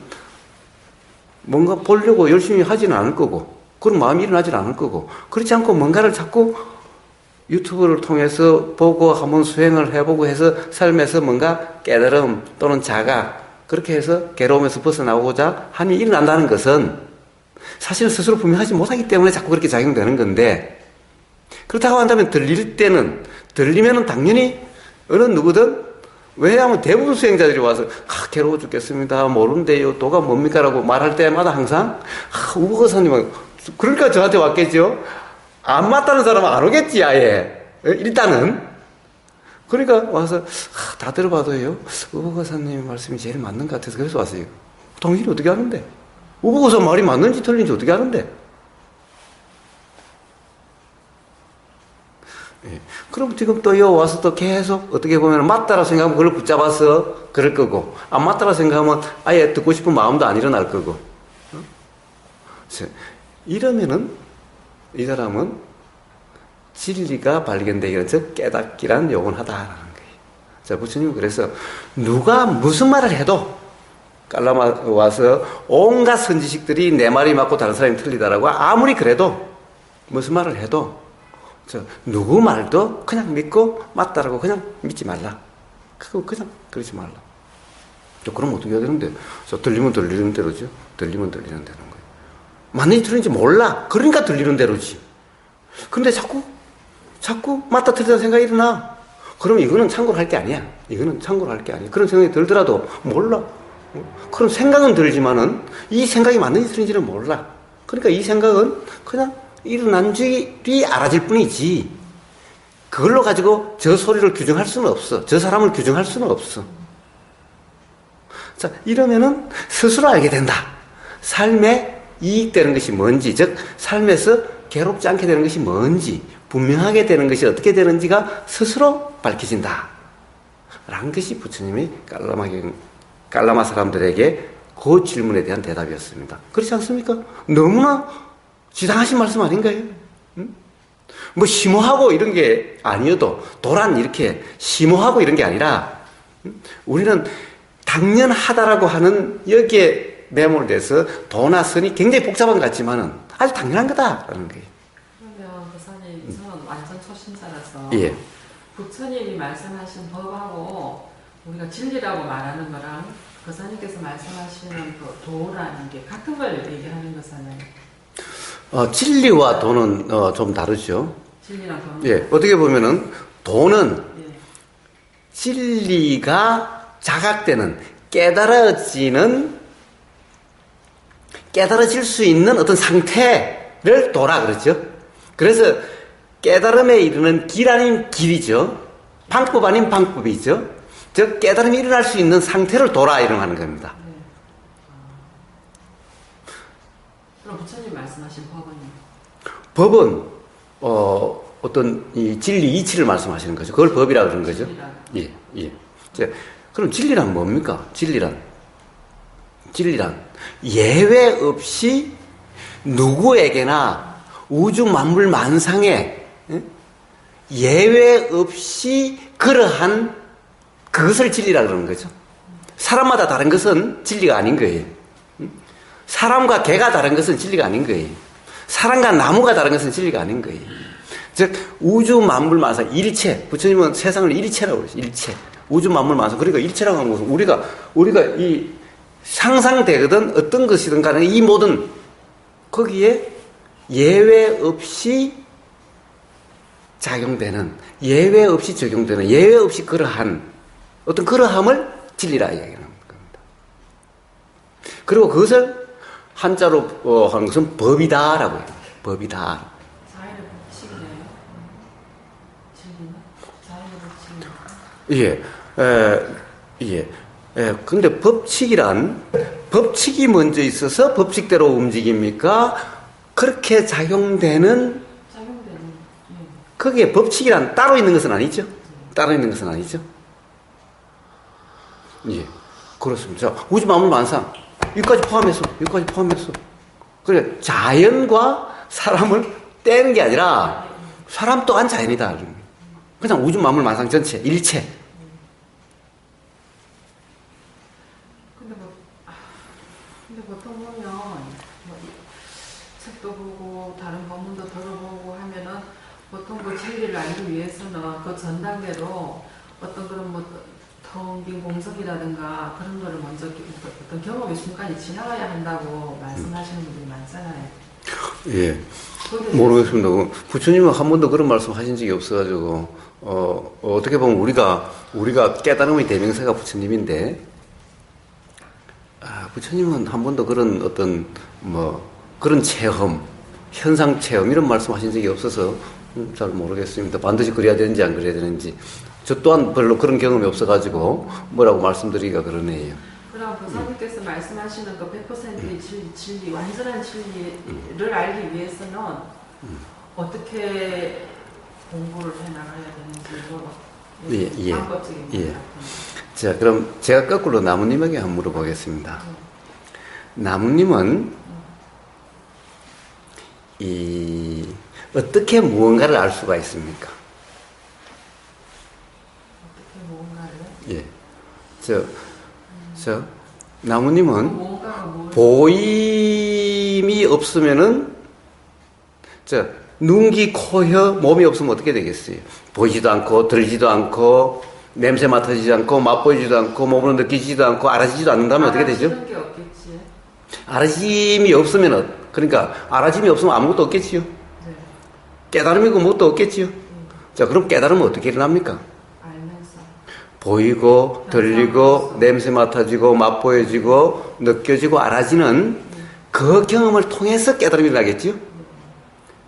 뭔가 보려고 열심히 하지는 않을 거고 그런 마음이 일어나지는 않을 거고 그렇지 않고 뭔가를 자꾸 유튜브를 통해서 보고 한번 수행을 해보고 해서 삶에서 뭔가 깨달음 또는 자각 그렇게 해서 괴로움에서 벗어나오고자 함이 일어난다는 것은 사실은 스스로 분명하지 못하기 때문에 자꾸 그렇게 작용되는 건데 그렇다고 한다면 들리면은 당연히 어느 누구든 왜냐하면 대부분 수행자들이 와서 괴로워 죽겠습니다. 모른대요. 도가 뭡니까? 라고 말할 때마다 항상 우보거사님은 그러니까 저한테 왔겠죠. 안 맞다는 사람은 안 오겠지 아예. 일단은 그러니까 와서 다 들어봐도요. 우보거사님 말씀이 제일 맞는 것 같아서 그래서 왔어요. 당신이 어떻게 하는데? 우보거사 말이 맞는지 틀린지 어떻게 하는데? 예. 그럼 지금 또 여 와서 또 계속 어떻게 보면 맞다라 생각하면 그걸 붙잡아서 그럴 거고 안 맞다라 생각하면 아예 듣고 싶은 마음도 안 일어날 거고 이러면은 이 사람은 진리가 발견되기는 즉 깨닫기란 요건하다라는 거예요. 자, 부처님은 그래서 누가 무슨 말을 해도 깔라마 와서 온갖 선지식들이 내 말이 맞고 다른 사람이 틀리다라고 아무리 그래도 무슨 말을 해도 누구 말도 그냥 믿고 맞다라고 그냥 믿지 말라. 그거 그냥 그러지 말라. 그럼 어떻게 해야 되는데? 들리면 들리는 대로죠. 들리면 들리는 대로인 거예요. 맞는지 틀린지 몰라. 그러니까 들리는 대로지. 근데 자꾸 맞다 틀리다 생각이 일어나. 그럼 이거는 참고로 할 게 아니야. 이거는 참고로 할 게 아니야. 그런 생각이 들더라도 몰라. 그럼 생각은 들지만은 이 생각이 맞는지 틀린지는 몰라. 그러니까 이 생각은 그냥 일어난 뒤 알아질 뿐이지 그걸로 가지고 저 소리를 규정할 수는 없어. 저 사람을 규정할 수는 없어. 자, 이러면은 스스로 알게 된다. 삶에 이익되는 것이 뭔지, 즉 삶에서 괴롭지 않게 되는 것이 뭔지, 분명하게 되는 것이 어떻게 되는지가 스스로 밝혀진다 라는 것이 부처님이 깔라마 사람들에게 그 질문에 대한 대답이었습니다. 그렇지 않습니까? 너무나 지당하신 말씀 아닌가요? 뭐 심오하고 이런 게 아니어도 도란 이렇게 심오하고 이런 게 아니라 우리는 당연하다라고 하는 여기에 매몰돼서 도나 선이 굉장히 복잡한 것 같지만은 아주 당연한 거다라는 거예요. 그러면 부사님 저는 완전 초심자라서 예. 부처님이 말씀하신 법하고 우리가 진리라고 말하는 거랑 부사님께서 말씀하시는 그 도라는 게 같은 걸 얘기하는 거잖아요. 진리와 도는 좀 다르죠. 진리랑 도는. 예, 어떻게 보면은 도는 예. 진리가 자각되는 깨달아질 수 있는 어떤 상태를 도라 그러죠. 그래서 깨달음에 이르는 길 아닌 길이죠. 방법 아닌 방법이죠. 즉 깨달음이 일어날 수 있는 상태를 도라 이런 하는 겁니다. 네. 그럼 부처님 말씀하신 법은요? 법은 어떤 이 진리 이치를 말씀하시는 거죠. 그걸 법이라 그러는 거죠. 예, 예. 자, 그럼 진리란 뭡니까? 진리란 예외 없이 누구에게나 우주 만물 만상에 예외 없이 그러한 그것을 진리라 그러는 거죠. 사람마다 다른 것은 진리가 아닌 거예요. 사람과 개가 다른 것은 진리가 아닌 거예요. 사람과 나무가 다른 것은 진리가 아닌 거예요. 즉 우주 만물 만상 일체, 부처님은 세상을 일체라고 그러죠. 일체. 우주 만물 만상. 그러니까 일체라고 하는 것은 우리가 이 상상되거든 어떤 것이든 간에 이 모든 거기에 예외 없이 작용되는, 예외 없이 적용되는, 예외 없이 그러한 어떤 그러함을 진리라 이야기하는 겁니다. 그리고 그것을 한자로 하는 것은 법이다라고 해요. 법이다. 자연의 법칙이네요. 진리는? 자연의 법칙. 근데 법칙이 먼저 있어서 법칙대로 움직입니까? 그렇게 작용되는, 거기에 법칙이란 따로 있는 것은 아니죠? 따로 있는 것은 아니죠? 예. 그렇습니다. 자, 우주 만물 만상. 여기까지 포함해서. 그래, 자연과 사람을 떼는 게 아니라 사람 또한 자연이다. 그냥 우주 만물 만상 전체, 일체. 근데 보통 보면 뭐 책도 보고 다른 법문도 들어보고 하면은 보통 그 진리를 알기 위해서는 그 전 단계로 어떤 그런 뭐 텅 빈 공석이라든가 그런 거를 먼저 어떤 경험의 순간이 지나가야 한다고 말씀하시는 분들이 많잖아요. 예. 모르겠습니다. 부처님은 한 번도 그런 말씀 하신 적이 없어가지고, 어떻게 보면 우리가 깨달음의 대명사가 부처님인데, 부처님은 한 번도 그런 어떤, 그런 체험, 현상 체험, 이런 말씀 하신 적이 없어서, 잘 모르겠습니다. 반드시 그래야 되는지 안 그래야 되는지. 저 또한 별로 그런 경험이 없어가지고, 뭐라고 말씀드리기가 그러네요. 그럼 보살님께서 말씀하시는 그 100%의 진리, 완전한 진리를 알기 위해서는 어떻게 공부를 해나가야 되는지, 예. 방법적인 것 예. 같은데. 자, 그럼 제가 거꾸로 나무님에게 한번 물어보겠습니다. 나무님은 어떻게 무언가를 알 수가 있습니까? 어떻게 무언가를? 예. 나무님은 무언가가 뭘 보임이 없으면은, 눈, 귀, 코, 혀, 몸이 없으면 어떻게 되겠어요? 보이지도 않고, 들리지도 않고, 냄새 맡아지지 않고, 맛보이지도 않고, 몸으로 느끼지도 않고, 알아지지도 않는다면 어떻게 되죠? 알아지는 게 없겠지. 알아짐이 없으면, 그러니까, 알아짐이 없으면 아무것도 없겠지요? 네. 깨달음이고 무엇도 없겠지요? 자, 그럼 깨달음은 어떻게 일어납니까? 알면서. 보이고, 들리고, 냄새 맡아지고, 맛보여지고, 느껴지고, 알아지는 그 경험을 통해서 깨달음이 일어나겠지요?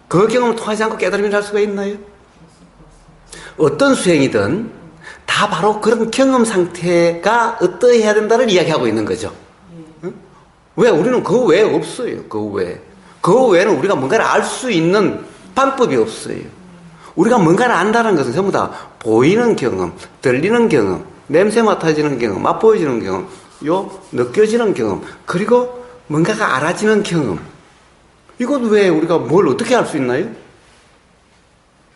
그 경험을 통하지 않고 깨달음이 일어날 수가 있나요? 어떤 수행이든 다 바로 그런 경험 상태가 어떠해야 된다를 이야기하고 있는 거죠. 응? 왜? 우리는 그 외에 없어요. 그 외에. 그 외에는 우리가 뭔가를 알 수 있는 방법이 없어요. 우리가 뭔가를 안다는 것은 전부 다 보이는 경험, 들리는 경험, 냄새 맡아지는 경험, 맛보여지는 경험, 느껴지는 경험, 그리고 뭔가가 알아지는 경험. 이것 외에 우리가 뭘 어떻게 할 수 있나요?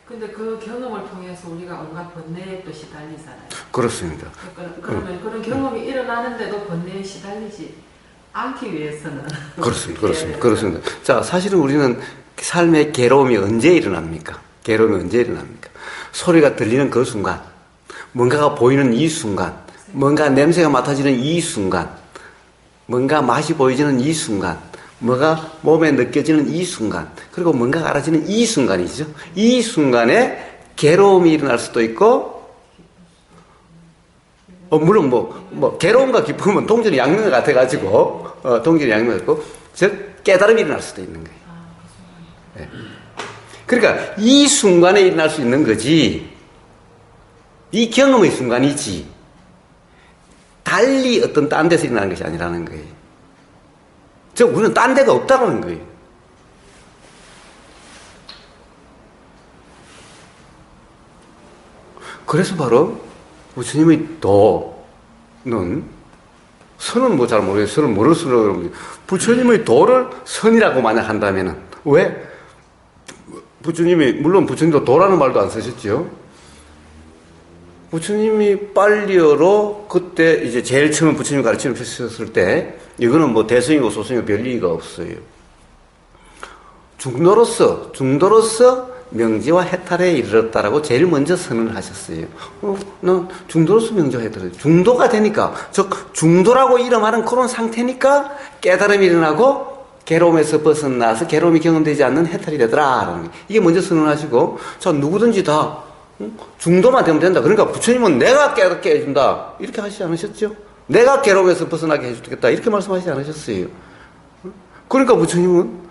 근데 그 경험을 통해서 우리가 온갖 번뇌에 또 시달리잖아요. 그렇습니다. 그러면 그런 경험이 일어나는데도 번뇌에 시달리지 않기 위해서는. 그렇습니다. 자, 사실은 우리는 삶의 괴로움이 언제 일어납니까? 괴로움이 언제 일어납니까? 소리가 들리는 그 순간, 뭔가가 보이는 이 순간, 뭔가 냄새가 맡아지는 이 순간, 뭔가 맛이 보여지는 이 순간, 뭐가 몸에 느껴지는 이 순간, 그리고 뭔가가 알아지는 이 순간이죠. 이 순간에 괴로움이 일어날 수도 있고, 물론 괴로움과 기쁨은 동전이 양면 같아가지고, 동전이 양면 같고, 즉, 깨달음이 일어날 수도 있는 거예요. 네. 그러니까 이 순간에 일어날 수 있는 거지, 이 경험의 순간이지, 달리 어떤 딴 데서 일어나는 것이 아니라는 거예요. 즉, 우리는 딴 데가 없다는 거예요. 그래서 바로 부처님의 도는, 선은 잘 모르겠어요. 선은 뭐를 쓰려고 그러는지. 부처님의 도를 선이라고 만약 한다면은, 왜? 물론 부처님도 도라는 말도 안 쓰셨죠. 부처님이 빨리어로 그때 이제 제일 처음 부처님 가르침을 펼쳤을 때, 이거는 대승이고 소승이고 별 의미가 없어요. 중도로서 명제와 해탈에 이르렀다라고 제일 먼저 선언을 하셨어요. 난 중도로서 명제와 해탈에 중도가 되니까, 즉 중도라고 이름하는 그런 상태니까 깨달음이 일어나고 괴로움에서 벗어나서 괴로움이 경험되지 않는 해탈이 되더라. 이게 먼저 선언하시고, 자, 누구든지 다 중도만 되면 된다. 그러니까 부처님은 내가 깨닫게 해준다. 이렇게 하시지 않으셨죠? 내가 괴로움에서 벗어나게 해주겠다. 이렇게 말씀하시지 않으셨어요. 그러니까 부처님은,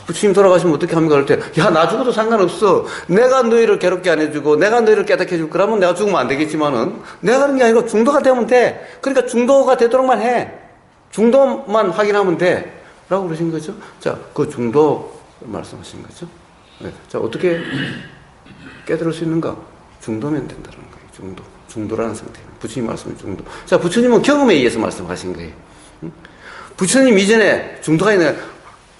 부처님 돌아가시면 어떻게 합니까? 그럴 때, 야, 나 죽어도 상관없어. 내가 너희를 괴롭게 안 해주고, 내가 너희를 깨닫게 해줄 거라면 내가 죽으면 안 되겠지만은, 내가 그런 게 아니고 중도가 되면 돼. 그러니까 중도가 되도록만 해. 중도만 확인하면 돼. 라고 그러신 거죠. 자, 그 중도 말씀하신 거죠. 네. 자, 어떻게 깨달을 수 있는가? 중도면 된다는 거예요. 중도라는 상태. 부처님 말씀은 중도. 자, 부처님은 경험에 의해서 말씀하신 거예요. 부처님 이전에 중도가 있는,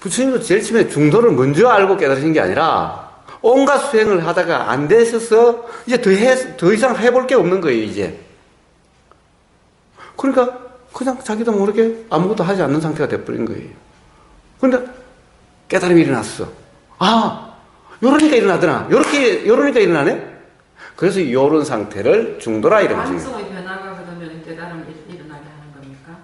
부처님도 제일 처음에 중도를 먼저 알고 깨달으신 게 아니라 온갖 수행을 하다가 안 되셔서 이제 더 이상 해볼 게 없는 거예요, 이제. 그러니까 그냥 자기도 모르게 아무것도 하지 않는 상태가 돼버린 거예요. 그런데 깨달음이 일어났어. 아, 요러니까 일어나더나. 요러니까 일어나네? 그래서 요런 상태를 중도라 이런 거죠. 관점의 변화가 그러면 깨달음이 일어나게 하는 겁니까?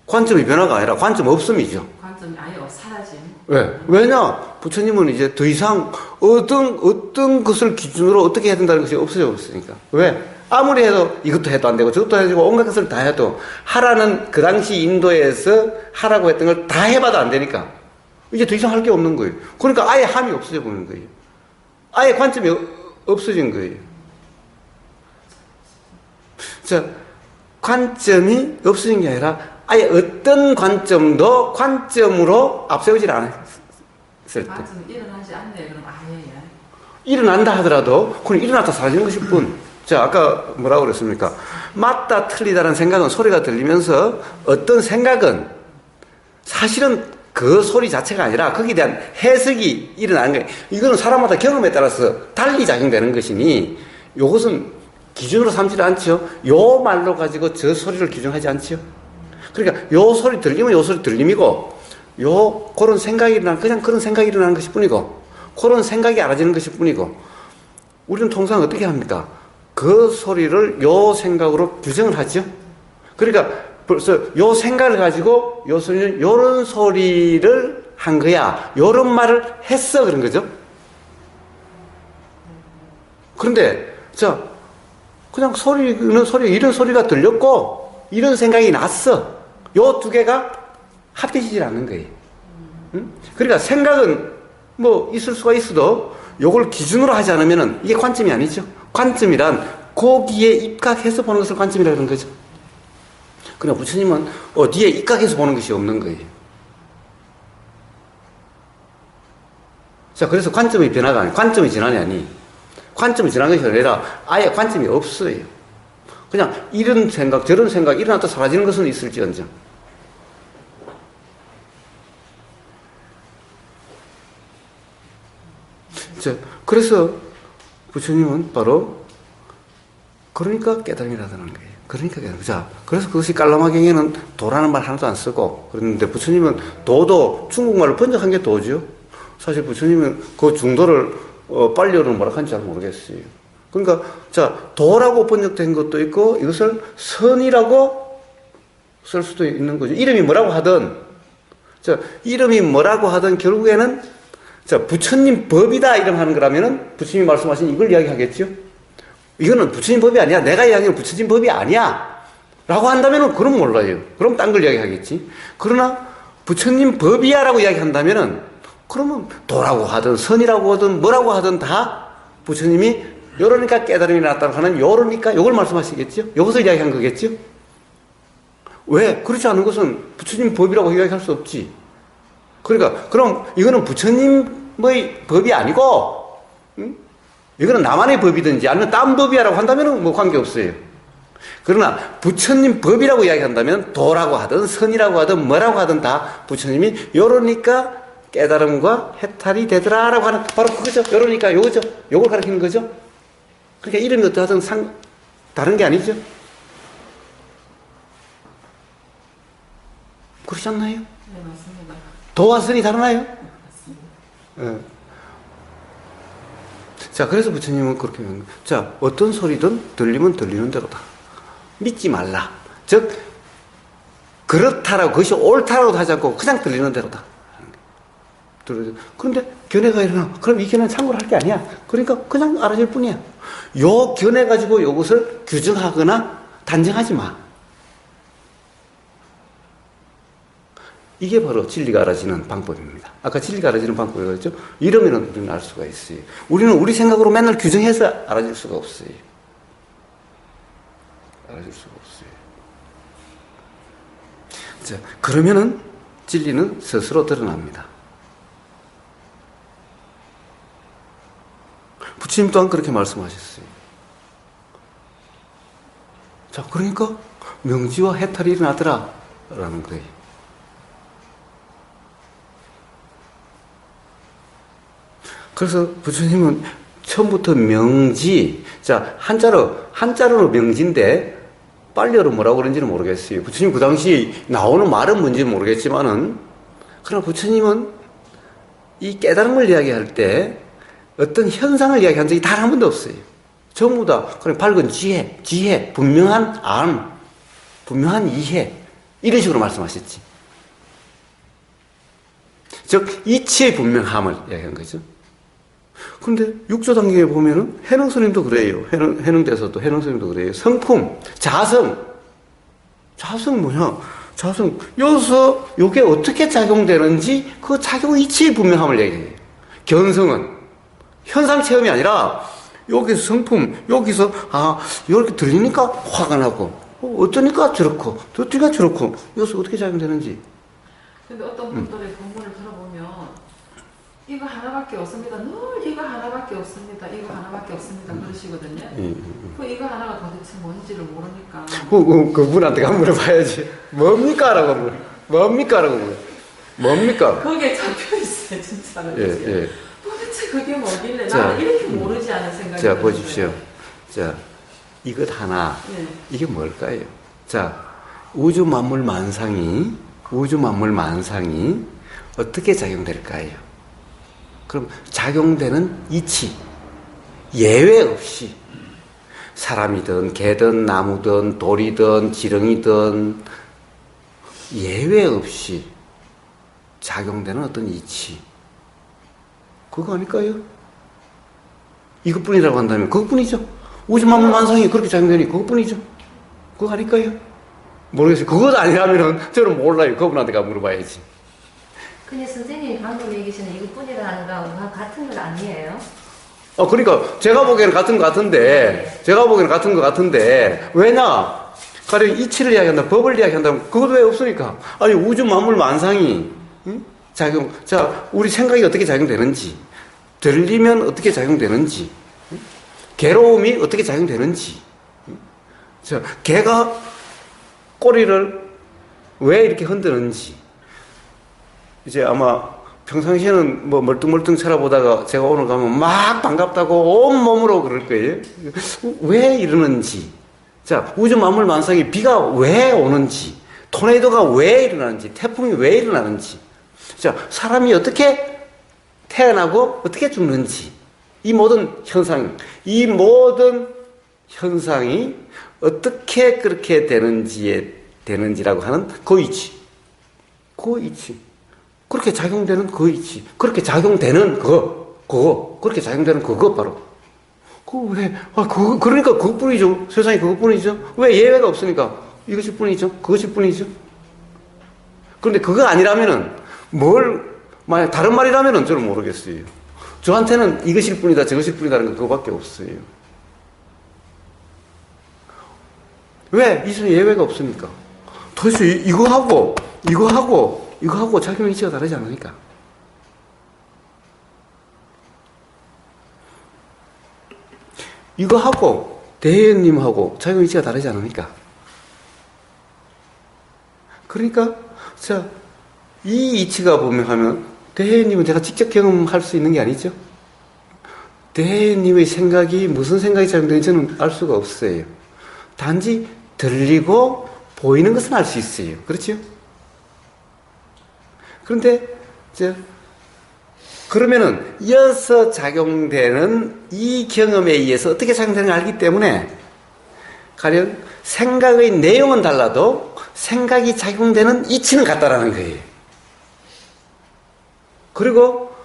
관점의 변화가 아니라 관점 없음이죠. 관점이 아예 사라짐. 왜? 왜냐? 부처님은 이제 더 이상 어떤 것을 기준으로 어떻게 해야 된다는 것이 없어져 버렸으니까. 왜? 아무리 해도 이것도 해도 안 되고 저것도 해도 온갖 것을 다 해도 하라는 그 당시 인도에서 하라고 했던 걸 다 해봐도 안 되니까 이제 더 이상 할 게 없는 거예요. 그러니까 아예 함이 없어져 버리는 거예요. 아예 관점이 없어진 거예요. 자, 관점이 없어진 게 아니라 아예 어떤 관점도 관점으로 앞세우질 않았을 때. 관점이 일어나지 않네. 그럼 아예. 일어난다 하더라도 그건 일어났다 사라지는 것일 뿐. 자, 아까 뭐라고 그랬습니까? 맞다 틀리다라는 생각은 소리가 들리면서 어떤 생각은 사실은 그 소리 자체가 아니라 거기에 대한 해석이 일어나는 거예요. 이거는 사람마다 경험에 따라서 달리 작용되는 것이니 이것은 기준으로 삼지 않죠. 요 말로 가지고 저 소리를 기준하지 않죠. 그러니까 요 소리 들리면 요 소리 들림이고 그런 생각이 일어나는 그냥 그런 생각이 일어나는 것일 뿐이고 그런 생각이 알아지는 것일 뿐이고 우리는 통상 어떻게 합니까? 그 소리를 요 생각으로 규정을 하죠. 그러니까 벌써 요 생각을 가지고 요 소리는 요런 소리를 한 거야. 요런 말을 했어. 그런 거죠. 그런데 자, 그냥 이런 소리가 들렸고 이런 생각이 났어. 요 두 개가 합해지질 않는 거예요. 응? 그러니까 생각은 뭐 있을 수가 있어도 요걸 기준으로 하지 않으면 이게 관점이 아니죠. 관점이란 거기에 입각해서 보는 것을 관점이라고 하는 거죠. 그러나 부처님은 어디에 입각해서 보는 것이 없는 거예요. 자, 그래서 관점의 변화가 아니, 관점의 전환이 아니, 관점이 전환한 것이 아니라 아예 관점이 없어요. 그냥 이런 생각, 저런 생각, 일어났다 사라지는 것은 있을지언정. 자, 그래서 부처님은 바로 그러니까 깨달음이라는 거예요. 그러니까 깨달음. 자, 그래서 그것이 깔라마경에는 도라는 말 하나도 안 쓰고 그랬는데 부처님은 도도 중국말로 번역한 게 도죠. 사실 부처님은 그 중도를 빨리어는 뭐라 하는지 잘 모르겠어요. 그러니까 자, 도라고 번역된 것도 있고 이것을 선이라고 쓸 수도 있는 거죠. 이름이 뭐라고 하든 자, 이름이 뭐라고 하든 결국에는 자, 부처님 법이다 이름 하는 거라면은 부처님이 말씀하신 이걸 이야기하겠죠. 이거는 부처님 법이 아니야. 내가 이야기하는 부처님 법이 아니야. 라고 한다면은 그럼 몰라요. 그럼 딴 걸 이야기하겠지. 그러나 부처님 법이야 라고 이야기한다면은 그러면 도라고 하든 선이라고 하든 뭐라고 하든 다 부처님이 요러니까 깨달음이 났다고 하는 요러니까 요걸 말씀하시겠죠. 요것을 이야기한 거겠죠. 왜? 그렇지 않은 것은 부처님 법이라고 이야기할 수 없지. 그러니까 그럼 이거는 부처님의 법이 아니고 응? 이거는 나만의 법이든지 아니면 딴 법이야라고 한다면 뭐 관계없어요. 그러나 부처님 법이라고 이야기한다면 도라고 하든 선이라고 하든 뭐라고 하든 다 부처님이 요러니까 깨달음과 해탈이 되더라라고 하는 바로 그거죠. 요러니까 요거죠. 요걸 가리키는 거죠. 그러니까 이름이 어떠하든 다른 게 아니죠. 그렇지 않나요? 네, 맞습니다. 도와 선이 다르나요? 맞습니다. 네. 자, 그래서 부처님은 그렇게 하는 거예요. 자, 어떤 소리든 들리면 들리는 대로다. 믿지 말라. 즉, 그렇다라고, 그것이 옳다라고 하지 않고 그냥 들리는 대로다. 그런데 견해가 일어나. 그럼 이 견해는 참고로 할 게 아니야. 그러니까 그냥 알아줄 뿐이야. 요 견해 가지고 이것을 규정하거나 단정하지 마. 이게 바로 진리가 알아지는 방법입니다. 아까 진리가 알아지는 방법이 그랬죠? 이러면은 우리는 알 수가 있어요. 우리는 우리 생각으로 맨날 규정해서 알아질 수가 없어요. 알아질 수가 없어요. 자, 그러면은 진리는 스스로 드러납니다. 부처님 또한 그렇게 말씀하셨어요. 자, 그러니까 명지와 해탈이 일어나더라 라는 거예요. 그래서 부처님은 처음부터 명지, 자, 한자로 명지인데, 빨리어로 뭐라고 그런지는 모르겠어요. 부처님 그 당시 나오는 말은 뭔지는 모르겠지만은, 그러나 부처님은 이 깨달음을 이야기할 때 어떤 현상을 이야기한 적이 단 한 번도 없어요. 전부 다, 그냥 밝은 지혜, 분명한 안, 분명한 이해, 이런 식으로 말씀하셨지. 즉, 이치의 분명함을 이야기한 거죠. 근데 육조 단계에 보면은 해능 스님도 그래요. 해능대에서도 해능 스님도 그래요. 성품, 자성 뭐냐? 자성 여기서 이게 어떻게 작용되는지 그 작용 이치의 분명함을 얘기해요. 견성은 현상 체험이 아니라 여기서 성품, 여기서 이렇게 들리니까 화가 나고 어쩌니까 저렇고 어쩌니까 저렇고 여기서 어떻게 작용되는지. 근데 어떤 분들의 본문을 들어보면 이거 하나밖에 없습니다. 늘 이거 하나밖에 없습니다. 이거 하나밖에 없습니다. 그러시거든요. 그 이거 하나가 도대체 뭔지를 모르니까. 그분한테 한번 물어봐야지. 뭡니까? 라고 물어. 뭡니까? 라고 물어. 뭡니까? 거기에 잡혀 있어요, 진짜로. 예. 도대체 그게 뭐길래 자, 나는 이렇게 모르지 않은 생각이 자, 드는 보십시오. 거예요. 자, 이것 하나. 네. 이게 뭘까요? 자, 우주 만물 만상이 어떻게 작용될까요? 그럼 작용되는 이치, 예외 없이 사람이든 개든 나무든 돌이든 지렁이든 예외 없이 작용되는 어떤 이치, 그거 아닐까요? 이것뿐이라고 한다면 그것뿐이죠. 우주 만물 만상이 그렇게 작용되니 그것뿐이죠. 그거 아닐까요? 모르겠어요. 그것 아니라면은 저는 몰라요. 그분한테 가 물어봐야지. 근데 선생님이 방금 얘기하시는 이것뿐이라는 거하고 같은 건 아니에요? 그러니까 제가 보기에는 같은 것 같은데 왜냐? 가령 이치를 이야기한다, 법을 이야기한다면 그것도 왜 없으니까. 아니 우주 만물 만상이 작용. 자, 우리 생각이 어떻게 작용되는지, 들리면 어떻게 작용되는지, 괴로움이 어떻게 작용되는지. 자, 개가 꼬리를 왜 이렇게 흔드는지. 이제 아마 평상시에는 뭐 멀뚱멀뚱 쳐다보다가 제가 오늘 가면 막 반갑다고 온몸으로 그럴 거예요. 왜 이러는지. 자, 우주 만물 만상에 비가 왜 오는지, 토네이도가 왜 일어나는지, 태풍이 왜 일어나는지. 자, 사람이 어떻게 태어나고 어떻게 죽는지. 이 모든 현상이 어떻게 그렇게 되는지라고 하는 그 이치. 그렇게 작용되는 그 이치. 그렇게 작용되는 그렇게 작용되는 그거 바로. 그러니까 그것뿐이죠. 세상에 그것뿐이죠. 왜 예외가 없으니까. 이것일 뿐이죠. 그것일 뿐이죠. 그런데 그거 아니라면은 만약 다른 말이라면은 저는 모르겠어요. 저한테는 이것일 뿐이다, 저것일 뿐이다는 건 그거밖에 없어요. 왜? 이 세상에 예외가 없으니까. 도대체 이거하고 작용 이치가 다르지 않으니까. 이거하고 대혜님하고 작용 이치가 다르지 않으니까. 그러니까 자, 이 이치가 분명하면 대혜님은 제가 직접 경험할 수 있는 게 아니죠. 대혜님의 생각이 무슨 생각이 작용되는지 저는 알 수가 없어요. 단지 들리고 보이는 것은 알 수 있어요. 그렇죠? 그런데 그러면은 이어서 작용되는 이 경험에 의해서 어떻게 작용되는지 알기 때문에 가령 생각의 내용은 달라도 생각이 작용되는 이치는 같다라는 거예요. 그리고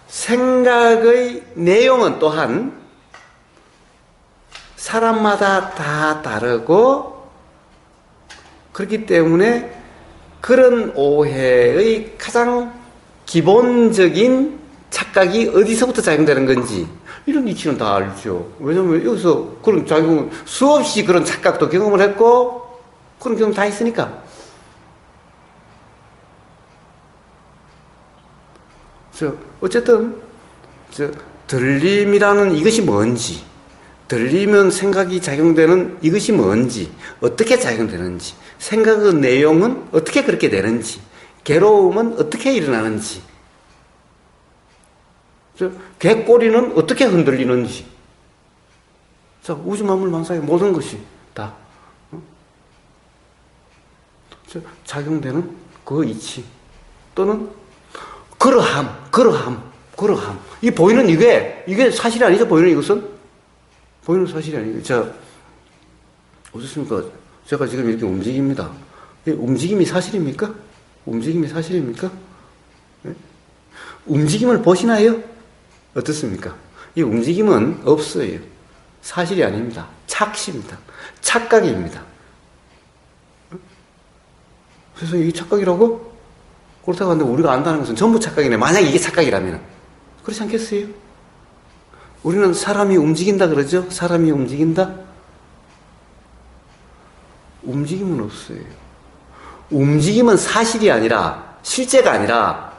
생각의 내용은 또한 사람마다 다 다르고 그렇기 때문에 그런 오해의 가장 기본적인 착각이 어디서부터 작용되는 건지 이런 이치는 다 알죠. 왜냐하면 여기서 그런 작용은 수없이 그런 착각도 경험을 했고 그런 경험 다 있으니까. 어쨌든 들림이라는 이것이 뭔지, 들리면 생각이 작용되는 이것이 뭔지, 어떻게 작용되는지, 생각의 내용은 어떻게 그렇게 되는지, 괴로움은 어떻게 일어나는지. 개 꼬리는 어떻게 흔들리는지. 자, 우주 만물 만상의 모든 것이 다 작용되는 그 이치 또는 그러함. 이 보이는 이게 사실이 아니죠. 보이는 이것은 보이는 사실이 아니고. 자, 어떻습니까? 제가 지금 이렇게 움직입니다. 이 움직임이 사실입니까? 움직임이 사실입니까? 네? 움직임을 보시나요? 어떻습니까? 이 움직임은 없어요. 사실이 아닙니다. 착시입니다. 착각입니다. 그래서 이게 착각이라고? 그렇다고 하는데 우리가 안다는 것은 전부 착각이네. 만약 이게 착각이라면. 그렇지 않겠어요? 우리는 사람이 움직인다 그러죠? 사람이 움직인다? 움직임은 없어요. 움직임은 사실이 아니라, 실제가 아니라,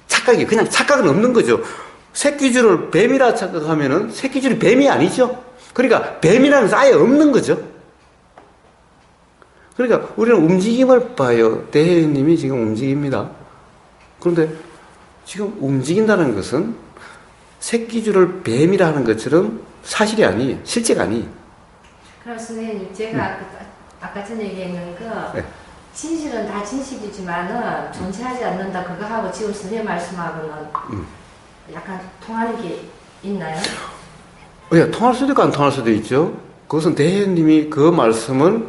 착각이에요. 그냥 착각은 없는 거죠. 새끼줄을 뱀이라 착각하면은 새끼줄이 뱀이 아니죠. 그러니까 뱀이라는 것은 아예 없는 거죠. 그러니까 우리는 움직임을 봐요. 대혜님이 지금 움직입니다. 그런데 지금 움직인다는 것은 새끼줄을 뱀이라 하는 것처럼 사실이 아니에요. 실제가 아니에요. 그럼 선생님, 제가 아까 전에 얘기했는 거, 네. 진실은 다 진실이지만은 존재하지 않는다. 그거하고 지금 선생님 말씀하고는 약간 통하는 게 있나요? 예, 통할 수도 있고 안 통할 수도 있죠. 그것은 대혜님이 그 말씀을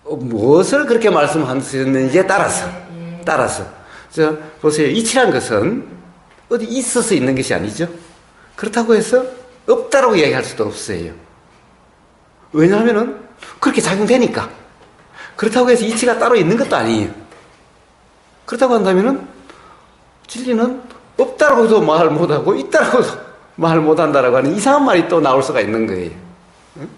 무엇을 그렇게 말씀하셨는지에 따라서. 따라서. 자, 보세요. 이치란 것은 어디 있어서 있는 것이 아니죠. 그렇다고 해서 없다라고 이야기할 수도 없어요. 왜냐하면은 그렇게 작용되니까. 그렇다고 해서 이치가 따로 있는 것도 아니에요. 그렇다고 한다면은 진리는 없다라고도 말 못하고 있다라고도 말 못한다라고 하는 이상한 말이 또 나올 수가 있는 거예요. 응?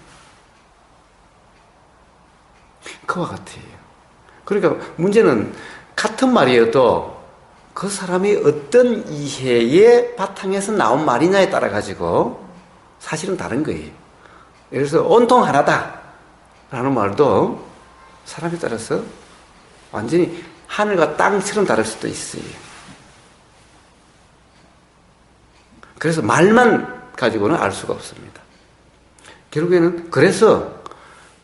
그와 같아요. 그러니까 문제는 같은 말이어도 그 사람이 어떤 이해의 바탕에서 나온 말이냐에 따라 가지고 사실은 다른 거예요. 예를 들어서 온통 하나다 라는 말도 사람에 따라서 완전히 하늘과 땅처럼 다를 수도 있어요. 그래서 말만 가지고는 알 수가 없습니다. 결국에는 그래서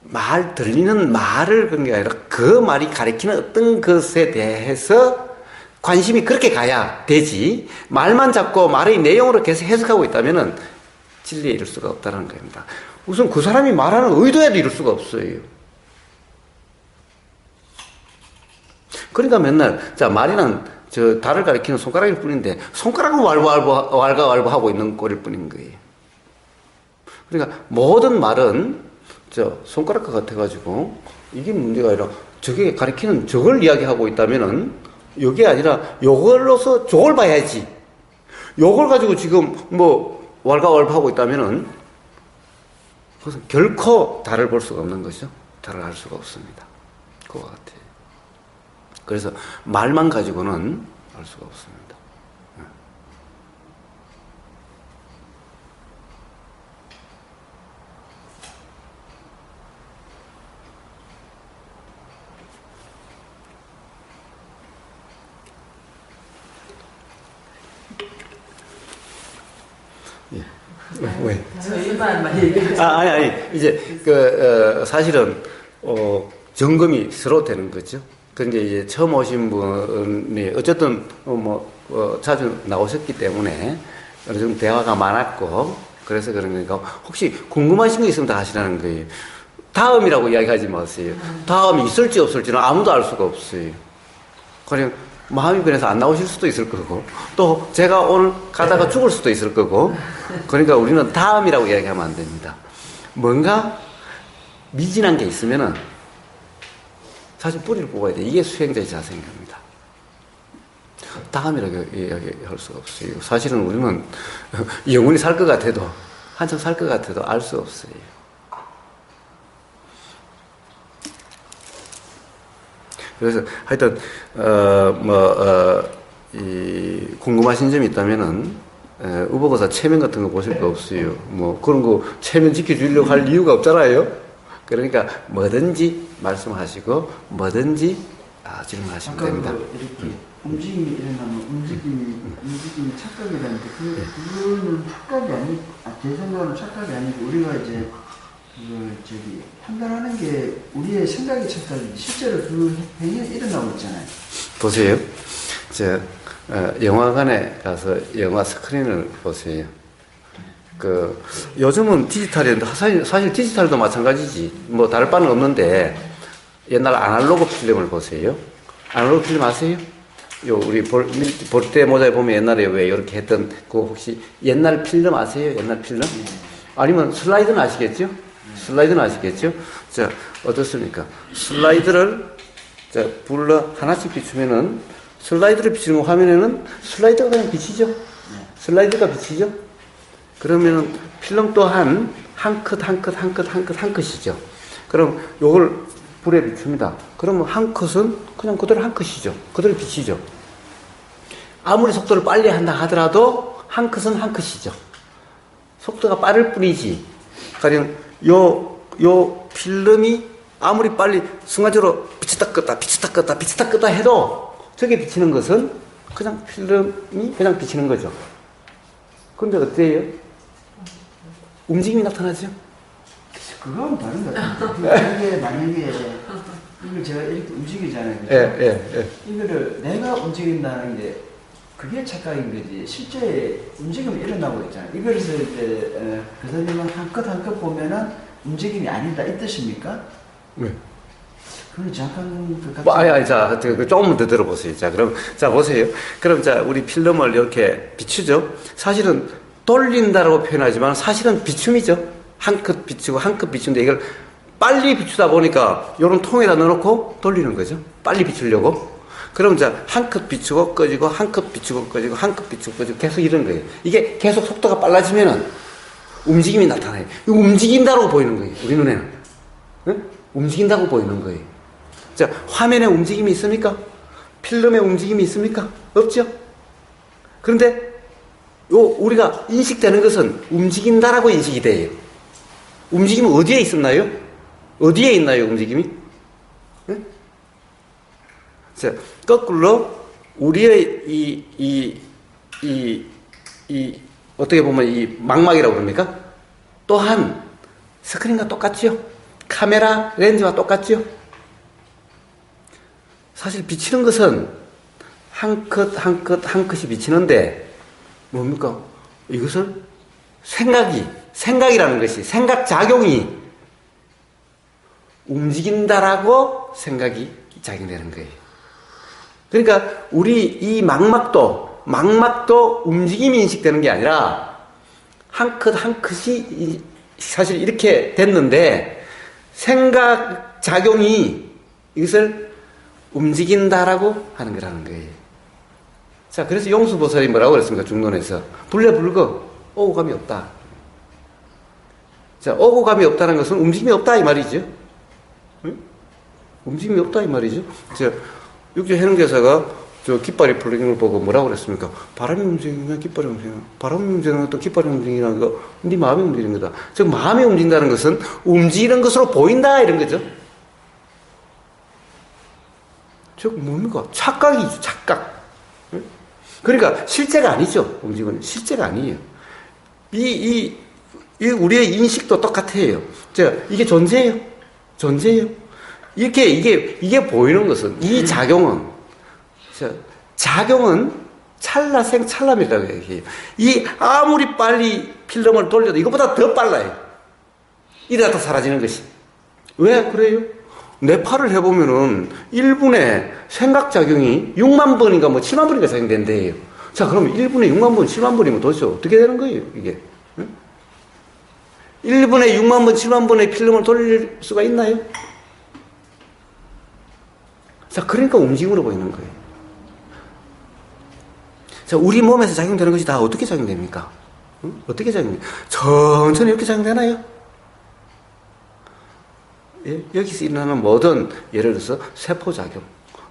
말 들리는 말을 그런 게 아니라 그 말이 가리키는 어떤 것에 대해서 관심이 그렇게 가야 되지, 말만 잡고 말의 내용으로 계속 해석하고 있다면 진리에 이를 수가 없다는 겁니다. 우선 그 사람이 말하는 의도에도 이룰 수가 없어요. 그러니까 맨날 자, 말이란 저 달을 가리키는 손가락일 뿐인데 손가락을 왈가왈부하고 있는 꼴일 뿐인 거예요. 그러니까 모든 말은 저 손가락과 같아가지고 이게 문제가 아니라 저게 가리키는 저걸 이야기하고 있다면은 이게 아니라 요걸로서 저걸 봐야지. 요걸 가지고 지금 뭐 왈가왈부하고 있다면은 그것은 결코 달을 볼 수가 없는 것이죠. 달을 알 수가 없습니다. 그와 같아요. 그래서 말만 가지고는 알 수가 없습니다. 예. 왜? 저희만 얘기해. 아니. 이제, 사실은, 점검이 서로 되는 거죠. 근데 이제 처음 오신 분이 어쨌든, 자주 나오셨기 때문에 어느 정도 대화가 많았고, 그래서 그런 거니까, 혹시 궁금하신 거 있으면 다 하시라는 거예요. 다음이라고 이야기하지 마세요. 다음이 있을지 없을지는 아무도 알 수가 없어요. 그냥 마음이 변해서 안 나오실 수도 있을 거고, 또 제가 오늘 가다가 죽을 수도 있을 거고, 그러니까 우리는 다음이라고 이야기하면 안 됩니다. 뭔가 미진한 게 있으면은 사실 뿌리를 뽑아야 돼. 이게 수행자의 자세입니다. 다음이라고 이야기할 수가 없어요. 사실은 우리는 영원히 살 것 같아도, 한참 살 것 같아도 알 수 없어요. 그래서 하여튼 궁금하신 점이 있다면은 의보고사 체면 같은 거 보실 거 없어요. 뭐 그런 거 체면 지켜주려고 할 이유가 없잖아요. 그러니까 뭐든지 말씀하시고 뭐든지 질문하시면 됩니다. 이렇게 움직임이 일어나면 움직임이 착각이라는데 그거는 착각이 제 생각은 착각이 아니고 우리가 이제 판단하는 게 우리의 생각이 착각이 실제로 그 행위가 일어나고 있잖아요. 보세요. 영화관에 가서 영화 스크린을 보세요. 요즘은 디지털인데 사실 디지털도 마찬가지지. 뭐 다를 바는 없는데 옛날 아날로그 필름을 보세요. 아날로그 필름 아세요? 우리 볼 때 모자에 보면 옛날에 왜 이렇게 했던 그 혹시 옛날 필름 아세요? 옛날 필름? 아니면 슬라이드는 아시겠죠? 슬라이드는 아시겠죠? 자, 어떻습니까? 슬라이드를 불러 하나씩 비추면은 슬라이드를 비추는 화면에는 슬라이드가 그냥 비치죠? 슬라이드가 비치죠? 그러면은 필름 또한 한 컷 이죠. 그럼 요걸 불에 비춥니다. 그러면 한 컷은 그냥 그대로 한 컷이죠. 그대로 비치죠. 아무리 속도를 빨리 한다 하더라도 한 컷은 한 컷이죠. 속도가 빠를 뿐이지. 가령 요 필름이 아무리 빨리 순간적으로 비쳤다 껐다 해도 저게 비치는 것은 그냥 필름이 그냥 비치는 거죠. 그런데 어때요? 움직임이 나타나죠? 그건 다른 것 같아요. 이게 만약에 이걸 제가 이렇게 움직이잖아요. 예. 이거를 내가 움직인다는 게 그게 착각인 거지. 실제 움직임이 일어나고 있잖아요. 이걸 했을 때 그 선생님은 한 컷 한 컷 보면은 움직임이 아니다 이 뜻입니까? 네. 그건 잠깐 자, 조금만 더 들어보세요. 자, 그럼, 보세요. 그럼, 우리 필름을 이렇게 비추죠? 사실은 돌린다라고 표현하지만 사실은 비춤이죠? 한 컷 비추고 한 컷 비추는데 이걸 빨리 비추다 보니까 요런 통에다 넣어놓고 돌리는 거죠? 빨리 비추려고. 그럼 한 컷 비추고 꺼지고, 한 컷 비추고 꺼지고, 한 컷 비추고 꺼지고 계속 이런 거예요. 이게 계속 속도가 빨라지면은 움직임이 나타나요. 이거 움직인다고 보이는 거예요. 우리 눈에는. 응? 움직인다고 보이는 거예요. 화면에 움직임이 있습니까? 필름에 움직임이 있습니까? 없죠? 그런데 우리가 인식되는 것은 움직인다라고 인식이 돼요. 움직임은 어디에 있었나요? 어디에 있나요, 움직임이? 네? 자, 거꾸로 우리의 어떻게 보면 이 망막이라고 그럽니까? 또한 스크린과 똑같죠? 카메라 렌즈와 똑같죠? 사실 비치는 것은 한 컷이 비치는데 뭡니까? 이것을 생각이라는 것이, 생각작용이 움직인다라고 생각이 작용되는 거예요. 그러니까 우리 이 망막도 움직임이 인식되는 게 아니라 한 컷이 사실 이렇게 됐는데 생각작용이 이것을 움직인다라고 하는 거라는 거예요. 자, 그래서 용수보살이 뭐라고 그랬습니까? 중론에서. 불레불거, 오고감이 없다. 자, 오고감이 없다는 것은 움직임이 없다, 이 말이죠. 응? 움직임이 없다, 이 말이죠. 자, 육조 해능대사가 깃발이 풀리는 걸 보고 뭐라고 그랬습니까? 바람이 움직이는 깃발이 움직이는 바람이 움직이는 것도 깃발이 움직이는 거, 네 마음이 움직이는 거다. 즉, 마음이 움직인다는 것은 움직이는 것으로 보인다, 이런 거죠. 즉, 뭡니까? 착각이죠, 착각. 그러니까 실제가 아니죠. 움직임은 실제가 아니에요. 우리의 인식도 똑같아요. 이게 존재예요. 이렇게 이게 보이는 것은 이 작용은 찰나생찰남이라고 얘기해요. 아무리 빨리 필름을 돌려도 이것보다 더 빨라요. 이러다 사라지는 것이. 왜 그래요? 내 팔을 해보면은 1분에 생각작용이 6만 번인가 7만 번인가 작용된대요. 자, 그럼 1분에 6만 번, 7만 번이면 도대체 어떻게 되는 거예요, 이게? 응? 1분에 6만 번, 7만 번의 필름을 돌릴 수가 있나요? 자, 그러니까 움직임으로 보이는 거예요. 자, 우리 몸에서 작용되는 것이 다 어떻게 작용됩니까? 응? 어떻게 작용돼요? 천천히 이렇게 작용되나요? 예? 여기서 일어나는 모든, 예를 들어서 세포작용,